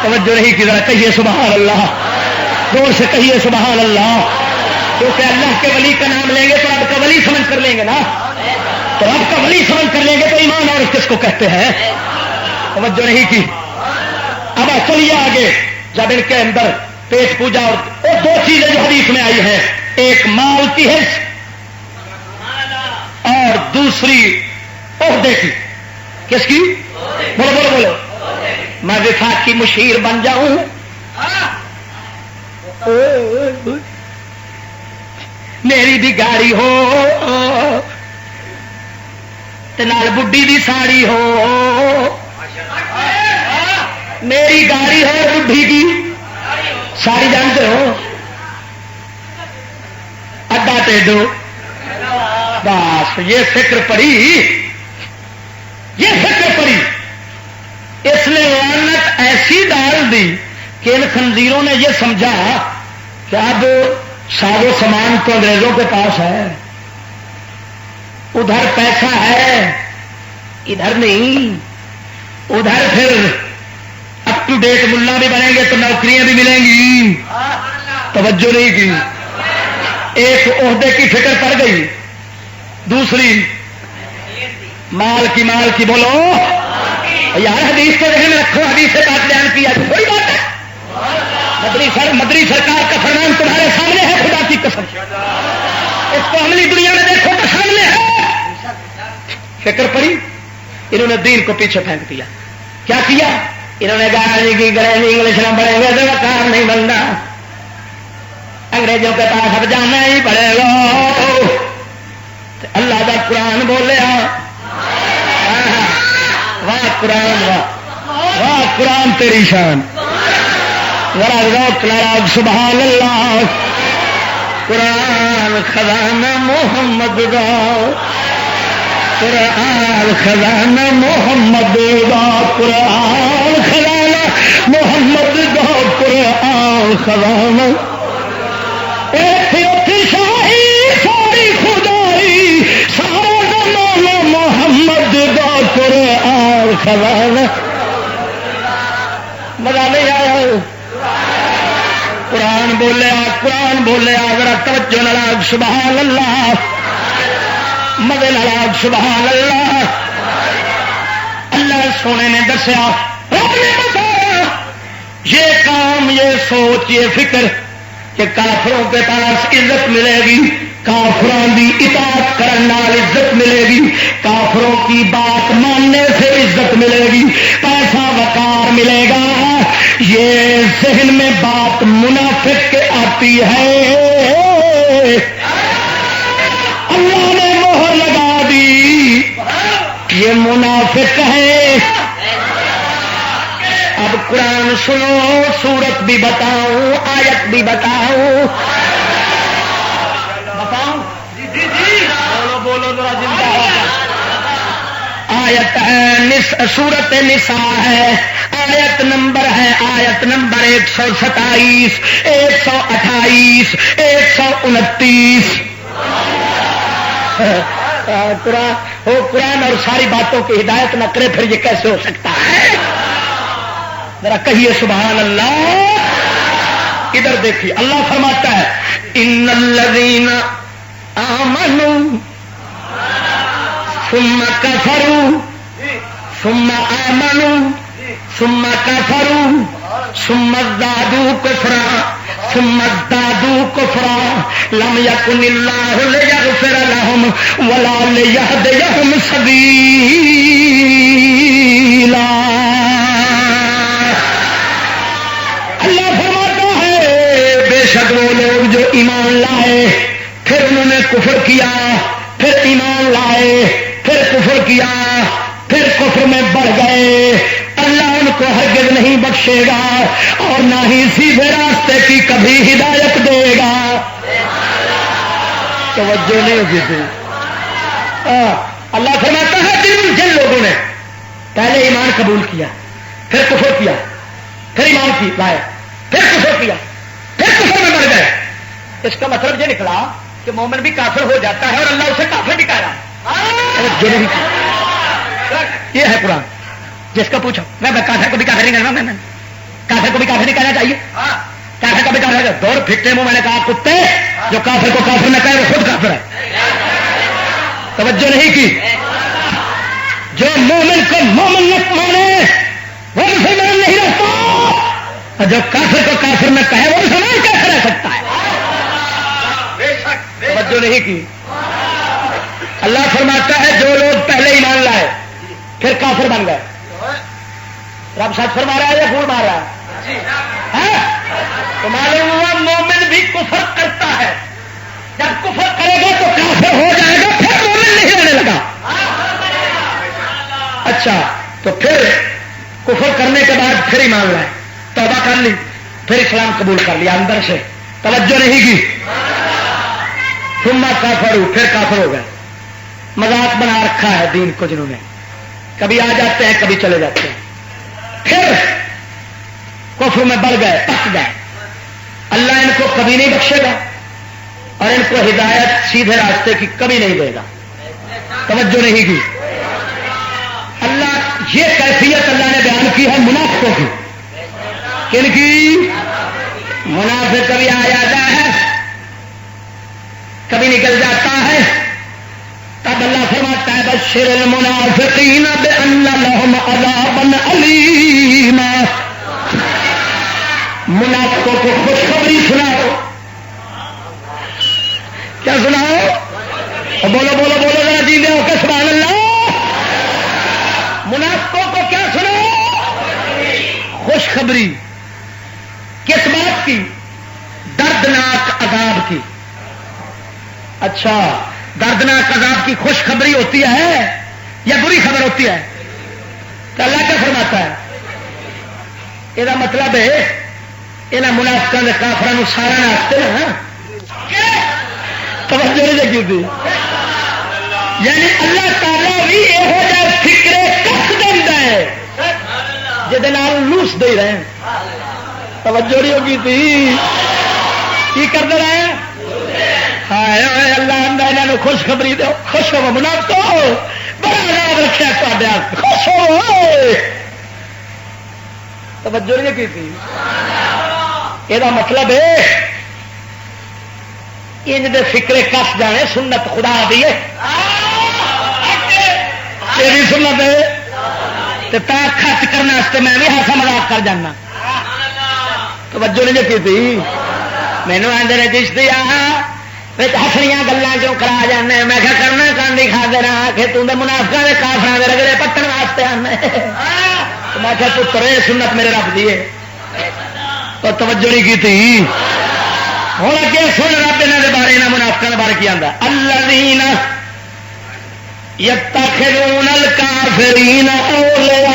توجہ نہیں کی، ذرا کہیے سبحان اللہ، زور سے کہیے سبحان اللہ، کیونکہ اللہ کے ولی کا نام لیں گے تو رب کا ولی سمجھ کر لیں گے نا، تو رب کا ولی سمجھ کر لیں گے تو ایمان اور کس کو کہتے ہیں۔ توجہ نہیں کی۔ اب چلیے آگے، جب ان کے اندر پیٹ پوجا اور دو چیزیں جو حدیث میں آئی ہیں، ایک مال کی حرص اور دوسری عہدے کی۔ کس کی؟ بولو بولو بولو۔ میں وفاقی مشیر بن جاؤں، میری بھی گاڑی ہو نال بڈی دی ساڑی ہو، میری گاڑی ہے بڈھی کی ساڑی جانتے ہو، اڈا ٹیڈو، بس یہ فکر پڑی، یہ فکر پڑی، اس نے لعنت ایسی ڈال دی کہ ان خنزیروں نے یہ سمجھا کہ اب ساز و سامان تو انگریزوں کے پاس ہے، ادھر پیسہ ہے، ادھر نہیں، ادھر پھر اپ ٹو ڈیٹ ملا بھی بنیں گے تو نوکریاں بھی ملیں گی۔ توجہ نہیں کی۔ ایک عہدے کی فکر پڑ گئی، دوسری مال کی بولو یار، حدیث کو ذہن میں رکھو، حدیث سے بات بیان کیا تھوڑی بات ہے، مدری سرکار کا فرمان تمہارے سامنے ہے، خدا کی قسم اس کو عملی دنیا میں دیکھو تو سامنے ہے. فکر پڑی، انہوں نے دین کو پیچھے پھینک دیا. کیا کیا انہوں نے کہا کہ انگلش نہ پڑھیں گے تو کام نہیں بنتا، انگریزوں کے پاس اب جانا ہی پڑے گا. اللہ کا قرآن بولیا، واہ قرآن، واہ قرآن تیری شان، ذرا روک لڑا سبحان اللہ. قرآن خزانہ محمد دا، قرآن خزانہ محمد دا، قرآن خزانہ محمد دا، قرآن خزانہ شاہی ساری خدائی سارا زمانہ محمد دا، قرآن خزانہ. مزہ نہیں آیا؟ قرآن بولیا، قرآن بولیا، ذرا توجہ نال سبحان اللہ، مزے نال سبحان اللہ. اللہ سونے نے دسیا، رب نے بتایا یہ کام، یہ سوچ، یہ فکر کہ کافروں کے پاس عزت ملے گی، کافروں کی اطاعت کرنے والی عزت ملے گی، کافروں کی بات ماننے سے عزت ملے گی، پیسہ وقار ملے گا. یہ ذہن میں بات منافق کے آتی ہے، اللہ نے مہر لگا دی، یہ منافق ہے. اب قرآن سنو، سورت بھی بتاؤں، آیت بھی بتاؤں. بولو ذرا زندہ ہو. آیت ہے سورت نساء ہے، آیت نمبر ہے آیت نمبر 127، 128، 129. قرآن اور ساری باتوں کی ہدایت نہ کرے پھر یہ کیسے ہو سکتا ہے؟ ذرا کہیے سبحان اللہ. ادھر دیکھیے اللہ فرماتا ہے ان الذین آمنوا ثم کفروا ثم آمنوا ثم کفروا ثم ازدادوا کفرا ثم ازدادوا کفرا لم یکن اللہ لیغفر لهم ولا لیہدیہم سبیلا. اللہ فرماتا ہے بے شک وہ لوگ جو ایمان لائے پھر انہوں نے کفر کیا، پھر ایمان لائے پھر کفر کیا، پھر کفر میں بڑھ گئے، اللہ ان کو ہرگز نہیں بخشے گا اور نہ ہی سیدھے راستے کی کبھی ہدایت دے گا. توجہ نہیں ہوگی تھی. اللہ فرماتا ہے جن لوگوں نے پہلے ایمان قبول کیا، پھر کفر کیا، پھر ایمان کی لائے، پھر کفر کیا، پھر کفر میں بڑھ گئے. اس کا مطلب یہ نکلا کہ مومن بھی کافر ہو جاتا ہے اور اللہ اسے کافر بھی کہہ رہا. یہ ہے قرآن. جس کا پوچھو میں کافر کو بھی کافر نہیں کرنا، میں کافر کو بھی کافر نہیں کہنا چاہیے، کافر کو بھی کافر دور پھٹنے میں نے کہا کتے جو کافر کو کافر نہ کہے وہ خود کافر ہے. توجہ نہیں کی. جو مومن کو مومن نہ مانے وہ مسلمان نہیں رہتا، جو کافر کو کافر نہ کہے وہ مسلمان کیسے رہ سکتا ہے؟ توجہ نہیں کی. اللہ فرماتا ہے جو لوگ پہلے ایمان لائے پھر کافر بن گئے. رب سچ فرما رہا ہے یا پھول مار رہا ہے؟ تو معلوم ہوا مومن بھی کفر کرتا ہے. جب کفر کرے گا تو کافر ہو جائے گا، پھر مومن نہیں رہنے لگا. اچھا تو پھر کفر کرنے کے بعد پھر ایمان لائے، توبہ کر لی، پھر اسلام قبول کر لیا اندر سے، توجہ نہیں کی. ثم کافر پھر کافر ہو گئے. مذاق بنا رکھا ہے دین کو جنہوں نے، کبھی آ جاتے ہیں کبھی چلے جاتے ہیں، پھر کفر میں بڑھ گئے، پک گئے. اللہ ان کو کبھی نہیں بخشے گا اور ان کو ہدایت سیدھے راستے کی کبھی نہیں دے گا. توجہ نہیں کی. اللہ یہ کیفیت اللہ نے بیان کی ہے منافقوں کی. کن کی؟ منافق کبھی آ جاتا ہے کبھی نکل جاتا ہے. تب اللہ فرماتا ہے بشر المنافقین بأن لهم عذابا علیما. منافقوں کو خوشخبری سناؤ. کیا سناؤ؟ بولو بولو بولو ذرا جی دے ہو کے سبحان اللہ. منافقوں کو کیا سناؤ؟ خوشخبری. کس بات کی؟ دردناک عذاب کی. اچھا دردناک عذاب کی خوشخبری ہوتی ہے یا بری خبر ہوتی ہے؟ تو اللہ کیا فرماتا ہے؟ یہ مطلب ہے یہاں منافقوں کے کافروں سارا ناستے نا توجہ نہیں کی تھی. یعنی اللہ تعالیٰ بھی یہو جہ فکرے کس دینا ہے جہد لوس دے رہے. توجہ نہیں ہوگی تھی کی کرتے رہے. ہائے اللہ یہاں خوشخبری دو. خوش ہو منافقو بڑا عذاب رکھا تے خوش ہو. توجہ نہیں کی تھی. یہ مطلب ہے ان دے فکرے کس جانے. سنت خدا دی سنت ہے خرچ کرنے میں بھی ہاتھ مذاق کر جانا. توجہ نہیں کی تھی. مینو آدھے نے چشتی ہسڑیاں گلیں کیوں کرا جانے. میں کیا کرنا کاندھی کھا دینا کہ تم منافقہ کے کافر کے رگڑے پٹن واسطے آنے. میں کیا پتر سنت میرے رب دی تو توجہ نہیں کی تھی. ہوں اگے سن رب یہاں کے بارے یہاں منافقوں کے بارے کی آتا. الذین یتخذون الکافرین اولیاء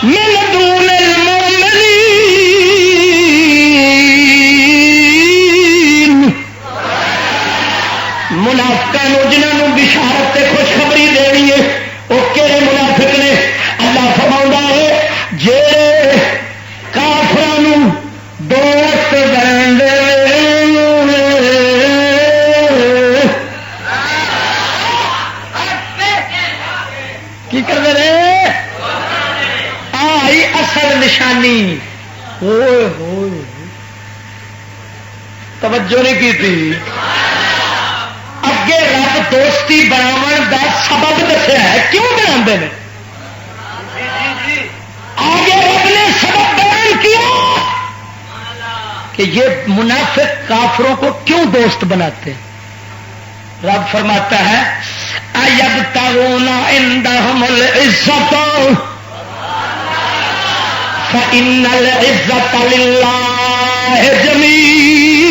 من دون المؤمنین. منافقوں جنہوں بشارت سے خوشخبری دینی ہے وہ کہڑے منافق نے؟ اللہ فرماؤں ہے جے کافروں دوست بن دے. کی کرتے رہے؟ آئی اصل نشانی. توجہ نہیں کی تھی. اگے رب دوستی بناو دا سبب دسیا ہے کیوں بنا ہیں. آگے رب نے سبب بیان کیا کہ یہ منافق کافروں کو کیوں دوست بناتے ہیں. رب فرماتا ہے ایبتغون عندهم العزت فإن العزت للہ جمیعا.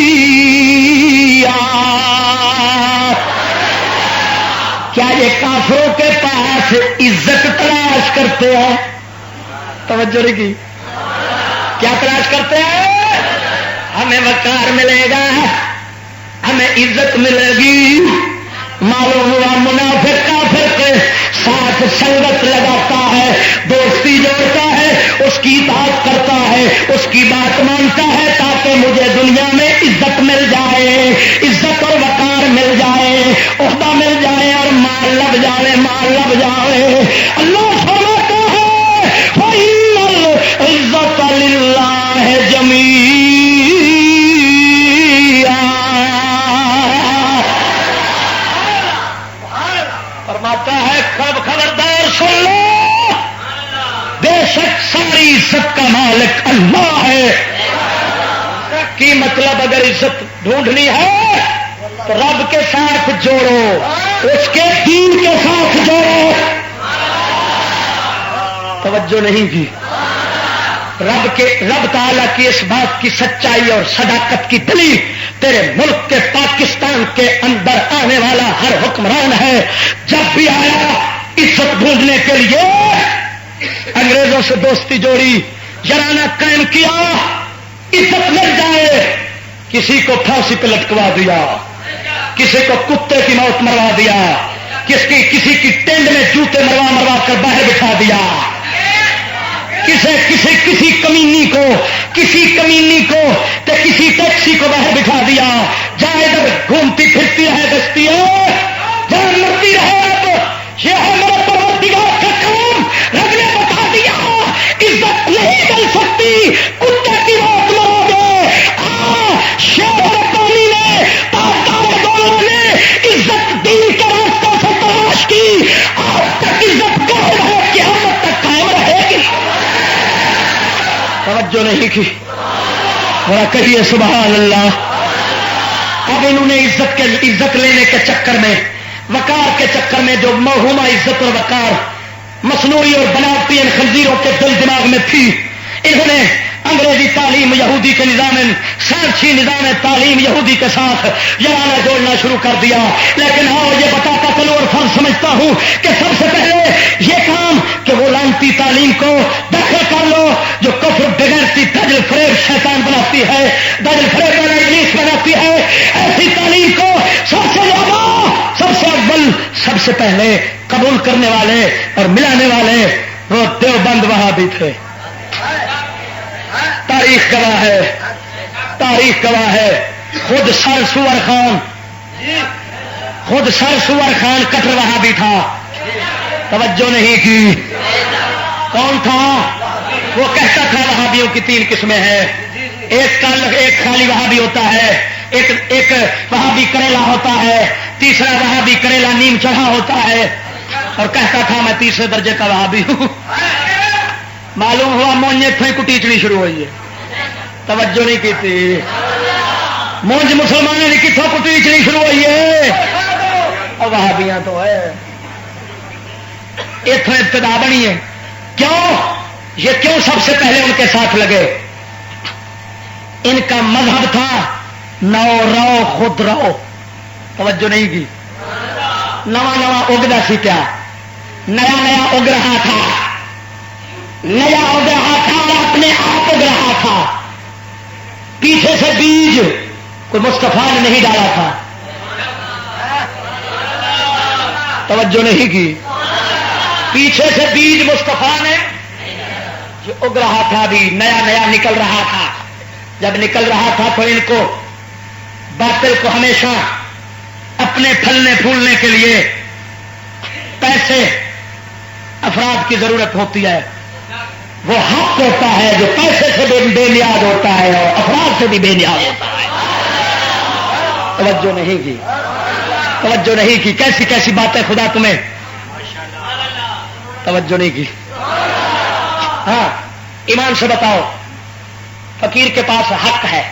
کیا یہ کافروں کے پاس عزت تلاش کرتے ہیں؟ توجہ نہیں کی. کیا تلاش کرتے ہیں؟ ہمیں وقار ملے گا, ہمیں عزت ملے گی. معلوم ہوا منافق کافر کے ساتھ سنگت لگاتا ہے, دوستی جوڑتا ہے, اس کی اطاعت کرتا ہے, اس کی بات مانتا ہے تاکہ مجھے دنیا میں عزت مل جائے, عزت اور وقار مل جائے, عہدہ مل جائے اور مال لگ جائے, مال لگ جائے. اللہ فرماتا ہے فإن العزت للہ جمیعا. فرماتا ہے خبردار سن لو, بے شک ساری عزت کا مالک اللہ ہے. کی مطلب اگر عزت ڈھونڈنی ہے تو رب کے ساتھ جوڑو, اس کے دین کے ساتھ جوڑو. توجہ نہیں کی. رب تعالیٰ کی اس بات کی سچائی اور صداقت کی دلیل تیرے ملک کے پاکستان کے اندر آنے والا ہر حکمران ہے. جب بھی آیا عزت ڈھونڈنے کے لیے انگریزوں سے دوستی جوڑی, یارانہ قائم کیا, عزت مل جائے, کسی کو پھانسی پہ لٹکوا دیا, کسی کو کتے کی موت مروا دیا, کسی کی ٹینڈ میں جوتے مروا کر باہر بٹھا دیا, کسی کمینی کو کسی ٹیکسی کو باہر بٹھا دیا. جہاں ادھر گھومتی پھرتی رہے بستی ہے, جہاں مرتی رہے. اب یہ ہے میرے پروردگار کا کام. رب نے بتا دیا عزت نہیں مل سکتی, کتے کی موت مرو گے. شیر ربانی نے دونوں نے عزت دین کے راستوں سے تلاش کی, آج تک عزت قائم ہے, قیامت تک قائم رہے گی. نہیں کی؟ ذرا کہیے سبحان اللہ. اب انہوں نے عزت لینے کے چکر میں، وقار کے چکر میں، جو موہومہ عزت اور وقار مصنوعی اور بناوٹی خنزیروں کے دل دماغ میں تھی، انہوں نے انگریزی تعلیم یہودی کے نظام، سائنسی نظام تعلیم یہودی کے ساتھ جڑانا جوڑنا شروع کر دیا. لیکن ہاں یہ بتاتا چلوں اور فرض سمجھتا ہوں کہ سب سے پہلے یہ کام کہ وہ لانتی تعلیم کو داخل کر لو جو کفر بغیرتی دجل فریب شیطان بناتی ہے، دجل فریب والا ابلیس بناتی ہے. ایسی تعلیم کو سب سے زیادہ، سب سے اول، سب سے پہلے قبول کرنے والے اور ملانے والے وہ دیوبند وہابی تھے. تاریخ گواہ ہے، تاریخ گواہ ہے. خود سر سور خان کٹر وہابی تھا. توجہ نہیں کی. کون تھا؟ وہ کہتا تھا وہابیوں کی 3 قسمیں ہیں. ایک خالی وہابی ہوتا ہے، ایک وہابی کریلا ہوتا ہے، تیسرا وہابی کریلا نیم چڑھا ہوتا ہے. اور کہتا تھا میں 3رے درجے کا وہابی ہوں. معلوم ہوا مونج اتوں ہی کٹیچنی شروع ہوئی ہے. توجہ نہیں کی تھی. مونج مسلمانوں نے کتوں کٹیچنی شروع ہوئی ہے. اور وہابیاں تو ہے اتوں ابتدا بنی ہے. کیوں سب سے پہلے ان کے ساتھ لگے؟ ان کا مذہب تھا نو رو خود رہو. توجہ نہیں کی. نواں اگتا سی کیا؟ نیا اگ رہا تھا، نیا اگ رہا تھا اور اپنے آپ اگ رہا تھا. پیچھے سے بیج کوئی مصطفیٰ نے نہیں ڈالا تھا. توجہ نہیں کی. پیچھے سے بیج مصطفیٰ نے جو اگ رہا تھا، بھی نیا نکل رہا تھا. جب نکل رہا تھا تو ان کو باطل کو ہمیشہ اپنے پھلنے پھولنے کے لیے پیسے افراد کی ضرورت ہوتی ہے. وہ حق ہوتا ہے جو پیسے سے بے نیاز ہوتا ہے اور افراد سے بھی بے نیاز ہوتا ہے. توجہ نہیں کی. توجہ نہیں کی. کیسی کیسی باتیں خدا تمہیں. توجہ نہیں کی. ہاں ایمان سے بتاؤ فقیر کے پاس حق ہے؟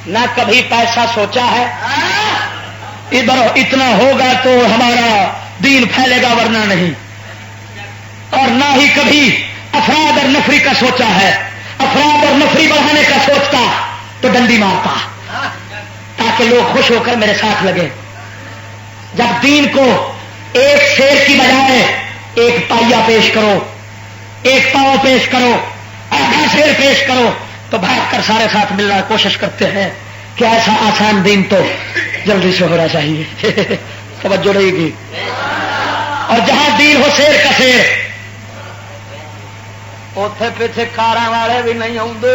نہ کبھی پیسہ سوچا ہے ادھر اتنا ہوگا تو ہمارا دین پھیلے گا ورنہ نہیں. اور نہ ہی کبھی افراد اور نفری کا سوچا ہے. افراد اور نفری بڑھانے کا سوچتا تو ڈنڈی مارتا تاکہ لوگ خوش ہو کر میرے ساتھ لگے. جب دین کو ایک شیر کی بجائے ایک پائیا پیش کرو، ایک پاؤں پیش کرو، آدھا شیر پیش کرو تو بھاگ کر سارے ساتھ ملنا کوشش کرتے ہیں کہ ایسا آسان دین تو جلدی سے ہونا چاہیے. توجہ رہے گی. اور جہاں دین ہو شیر کا شیر اوتھے پیچھے کاراں والے بھی نہیں آتے.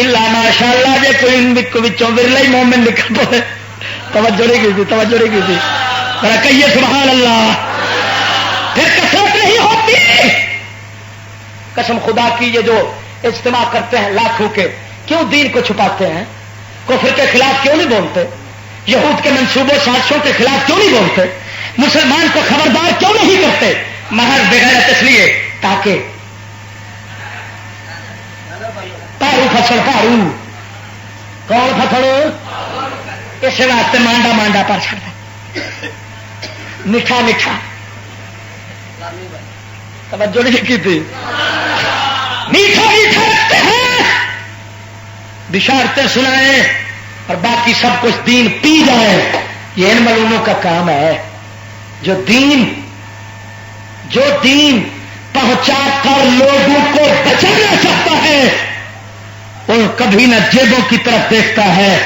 الا ماشاء اللہ جی کوئی ورلے ہی مومن نکل پڑے. توجہ نہیں کی. توجہ نہیں کی. ذرا کہیے سبحان اللہ. پھر کثرت نہیں ہوتی. قسم خدا کی یہ جو اجتماع کرتے ہیں لاکھوں کے، کیوں دین کو چھپاتے ہیں؟ کفر کے خلاف کیوں نہیں بولتے؟ یہود کے منصوبوں سازشوں کے خلاف کیوں نہیں بولتے؟ مسلمان کو خبردار کیوں نہیں کرتے؟ محض بغیرت اس لیے تاکہ پارو فصل پارو. کون فصل؟ اس واسطے مانڈا مانڈا پر چڑھتا میٹھا میٹھا. توجہ نہیں کی تھی. میٹھا میٹھا رکھتے ہیں، بشارتیں سنائیں اور باقی سب کچھ دین پی جائے. یہ ان ملوموں کا کام ہے جو دین پہنچا کر لوگوں کو بچانا چاہتا ہے. وہ کبھی نہ جیبوں کی طرف دیکھتا ہے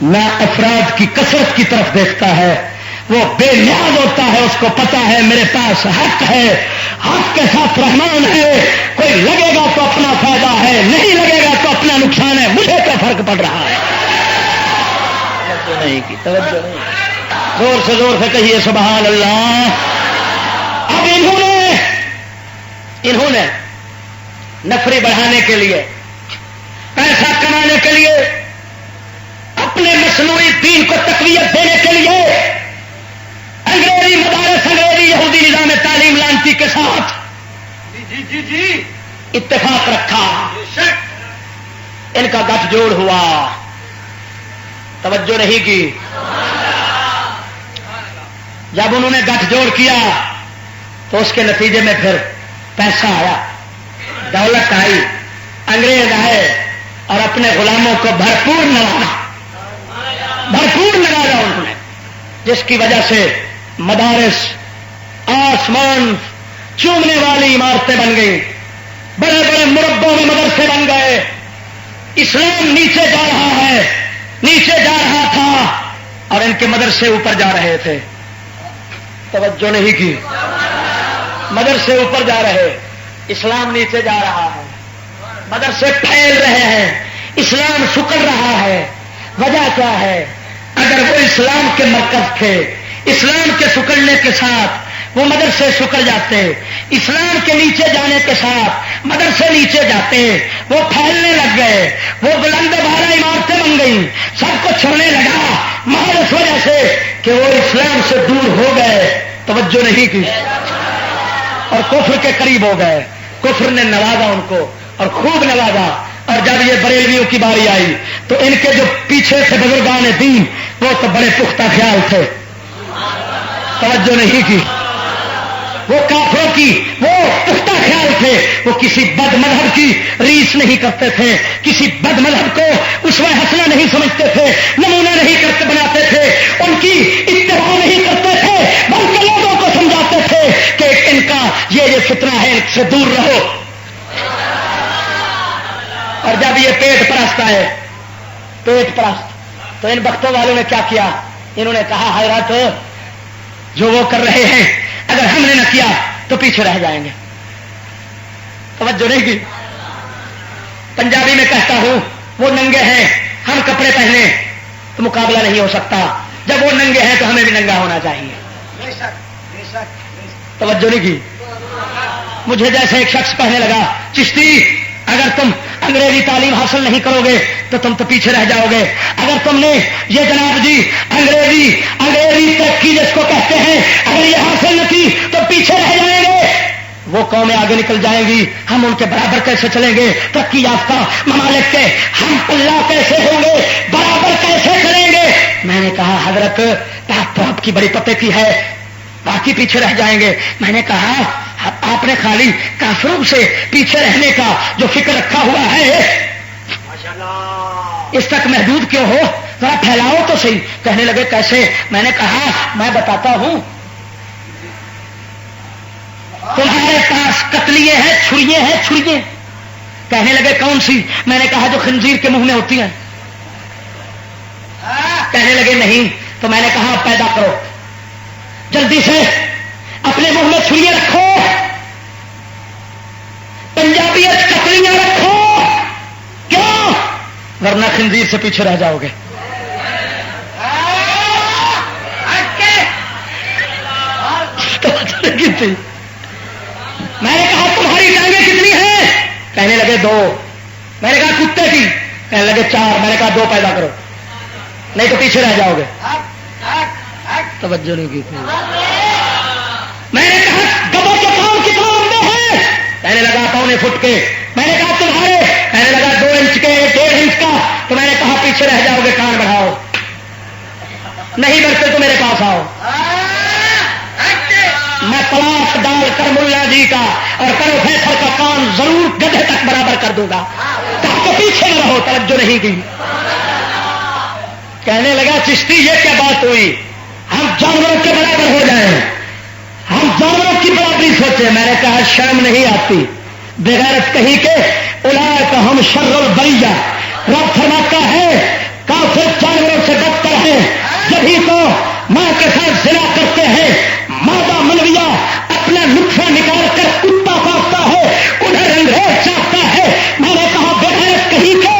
نہ افراد کی کثرت کی طرف دیکھتا ہے. وہ بے نیاز ہوتا ہے. اس کو پتا ہے میرے پاس حق ہے، حق کے ساتھ رحمان ہے. کوئی لگے گا تو اپنا فائدہ ہے، نہیں لگے گا تو اپنا نقصان ہے. مجھے کیا فرق پڑ رہا ہے؟ توجہ نہیں کی. توجہ نہیں. زور سے زور سے کہیے سبحان اللہ. اب انہوں نے نفری بڑھانے کے لیے، پیسہ کمانے کے لیے، اپنے مصنوعی دین کو تقویت دینے کے لیے انگریزی مدارس، انگریزی یہودی نظام تعلیم لانتی کے ساتھ اتفاق رکھا، ان کا گٹھ جوڑ ہوا، توجہ نہیں کی۔ جب انہوں نے گٹھ جوڑ کیا تو اس کے نتیجے میں پھر پیسہ آیا، دولت آئی، انگریز آئے اور اپنے غلاموں کو بھرپور نوازا انہوں نے، جس کی وجہ سے مدارس آسمان چومنے والی عمارتیں بن گئی، بڑے بڑے مربوں میں مدرسے بن گئے، اسلام نیچے جا رہا ہے، نیچے جا رہا تھا اور ان کے مدرسے اوپر جا رہے تھے، توجہ نہیں کی، مدرسے اوپر جا رہے، اسلام نیچے جا رہا ہے، مدرسے پھیل رہے ہیں، اسلام سکڑ رہا ہے۔ وجہ کیا ہے؟ اگر وہ اسلام کے مرکز تھے، اسلام کے سکڑنے کے ساتھ وہ مدرسے سکڑ جاتے، اسلام کے نیچے جانے کے ساتھ مدرسے نیچے جاتے، وہ پھیلنے لگ گئے، وہ بلند بالا عمارتیں بن گئی، سب کچھ ہونے لگا، محض اس وجہ سے کہ وہ اسلام سے دور ہو گئے، توجہ نہیں کی، اور کفر کے قریب ہو گئے۔ کفر نے نوازا ان کو اور خوب نوازا، اور جب یہ بریلویوں کی باری آئی تو ان کے جو پیچھے تھے بزرگان دین وہ تو بڑے پختہ خیال تھے، توجہ نہیں کی، وہ کافروں کی وہ پختہ خیال تھے، وہ کسی بد مذہب کی ریس نہیں کرتے تھے، کسی بد مذہب کو اسوہ حسنہ نہیں سمجھتے تھے، نمونہ نہیں کرتے بناتے تھے، ان کی اتباع نہیں کرتے تھے، بلکہ لوگوں کو سمجھاتے تھے کہ ان کا یہ فتنہ ہے، ان سے دور رہو۔ اور جب یہ پیٹ پرست آئے، پیٹ پرست، تو ان بختوں والوں نے کیا کیا؟ انہوں نے کہا حضرت جو وہ کر رہے ہیں اگر ہم نے نہ کیا تو پیچھے رہ جائیں گے، توجہ نہیں کی۔ پنجابی میں کہتا ہوں وہ ننگے ہیں، ہم کپڑے پہنے تو مقابلہ نہیں ہو سکتا، جب وہ ننگے ہیں تو ہمیں بھی ننگا ہونا چاہیے، توجہ نہیں کی۔ مجھے جیسے ایک شخص کہنے لگا چشتی اگر تم انگریزی تعلیم حاصل نہیں کرو گے تو تم تو پیچھے رہ جاؤ گے، اگر تم نے یہ جناب جی انگریزی ترقی جس کو کہتے ہیں اگر یہ حاصل نہ کی تو پیچھے رہ جائیں گے، وہ قومیں آگے نکل جائیں گی، ہم ان کے برابر کیسے چلیں گے؟ ترقی یافتہ ممالک کے ہم اللہ کیسے ہوں گے؟ برابر کیسے چلیں گے؟ میں نے کہا حضرت بات تو آپ کی بڑی پتے کی ہے، باقی پیچھے رہ جائیں گے۔ میں نے کہا آپ نے خالی کافروں سے پیچھے رہنے کا جو فکر رکھا ہوا ہے اس تک محدود کیوں ہو؟ ذرا پھیلاؤ تو صحیح۔ کہنے لگے کیسے؟ میں نے کہا میں بتاتا ہوں، تمہارے پاس کتلیے ہیں، چھریے ہیں، چھریے۔ کہنے لگے کون سی؟ میں نے کہا جو خنزیر کے منہ میں ہوتی ہیں۔ کہنے لگے نہیں، تو میں نے کہا پیدا کرو، جلدی سے اپنے منہ میں چھریے رکھو، پنجابیت کتلیاں رکھو، کیوں؟ ورنہ خنزیر سے پیچھے رہ جاؤ گے۔ میں نے کہا تمہاری ٹانگیں کتنی ہیں؟ کہنے لگے 2۔ میں نے کہا کتے کی؟ کہنے لگے 4۔ میں نے کہا 2 پیدا کرو نہیں تو پیچھے رہ جاؤ گے، توجہ نہیں کی۔ میں نے کہا گدھے کے کان کتنا لمبے ہیں؟ کہنے لگا 1.25 فٹ کے۔ میں نے کہا تمہارے؟ کہنے لگا 2 انچ کے، 1.5 انچ کا۔ تو میں نے کہا پیچھے رہ جاؤ گے، کان بڑھاؤ، نہیں بڑھتے تو میرے پاس آؤ، میں طلاق ڈال کر ملا جی کا اور پروفیسر کا کان ضرور گدھے تک برابر کر دوں گا تاکہ پیچھے نہ رہو، توجہ نہیں کی۔ کہنے لگا چشتی یہ کیا بات ہوئی، ہم جانوروں کے برابر ہو جائیں، ہم جانوروں کی برابری سوچیں۔ میں نے کہا شرم نہیں آتی بغیرت کہیں کہ اولئک ہم شر البریہ، رب فرماتا ہے کافر جانوروں سے بدتر ہے، جبھی تو ماں کے ساتھ زنا کرتے ہیں، مادہ منویہ اپنا نطفہ نکال کر کتا پاتا ہے، انہیں رنگریز چاہتا ہے۔ میں نے کہا بغیرت کہیں کہ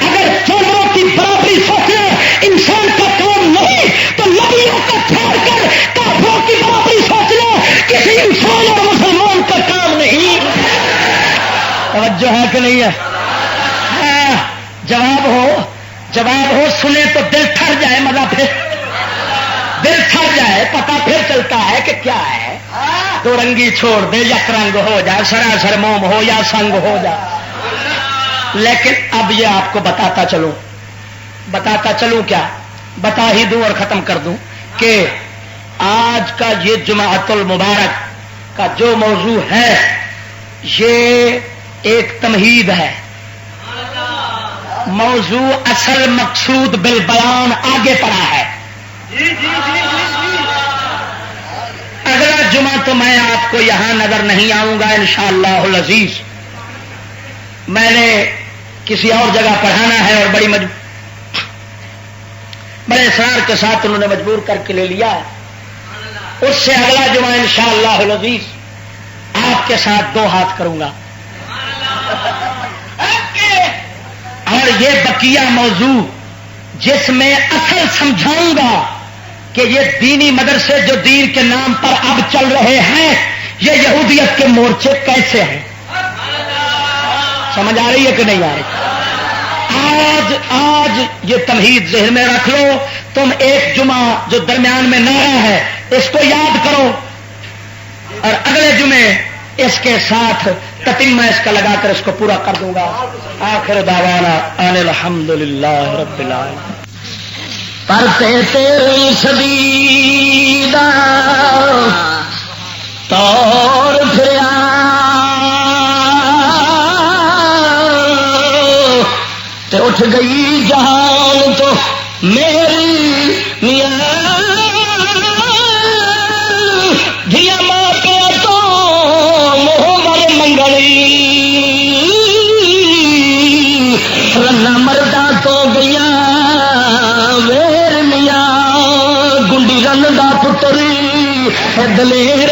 اگر جانوروں کی برابری سوچنا انسان کا کام نہیں تو نبیوں کا چھوڑ کر کافروں کی برابری سوچنا کسی انسان اور مسلمان کا کام نہیں۔ توجہ ہے کہ نہیں ہے؟ جواب ہو سنے تو دل ٹھر جائے، مزہ پھر دل ٹھر جائے، پتہ پھر چلتا ہے کہ کیا ہے۔ دو رنگی چھوڑ دے، یک رنگ ہو جائے، سراسر موم ہو یا سنگ ہو جائے. لیکن اب یہ آپ کو بتاتا چلوں کیا، بتا ہی دوں اور ختم کر دوں کہ آج کا یہ جمعۃ المبارک کا جو موضوع ہے یہ ایک تمہید ہے. موضوع اصل مقصود بالبیان آگے پڑا ہے. اگلا جمعہ تو میں آپ کو یہاں نظر نہیں آؤں گا انشاءاللہ العزیز. میں نے کسی اور جگہ پڑھانا ہے اور بڑے اصرار کے ساتھ انہوں نے مجبور کر کے لے لیا ہے. اس سے اگلا جمعہ انشاءاللہ العزیز آپ کے ساتھ 2 ہاتھ کروں گا. اور یہ بقیہ موضوع جس میں اصل سمجھاؤں گا کہ یہ دینی مدرسے جو دین کے نام پر اب چل رہے ہیں یہ یہودیت کے مورچے کیسے ہیں. سمجھ آ رہی ہے کہ نہیں آ رہی؟ آج یہ تمہید ذہن میں رکھ لو. تم ایک جمعہ جو درمیان میں نعرہ ہے اس کو یاد کرو اور اگلے جمعے اس کے ساتھ تتمہ اس کا لگا کر اس کو پورا کر دوں گا. آخر دعوانا ان الحمدللہ رب العالمین. پرتے تیری صدی دا طور پھریا تے اٹھ گئی جہان تو میری میاں دھیا ماں پیا تو محمد منگلی رنا مردہ تو گیا ویر میاں گنڈی رن دا پتری دلیر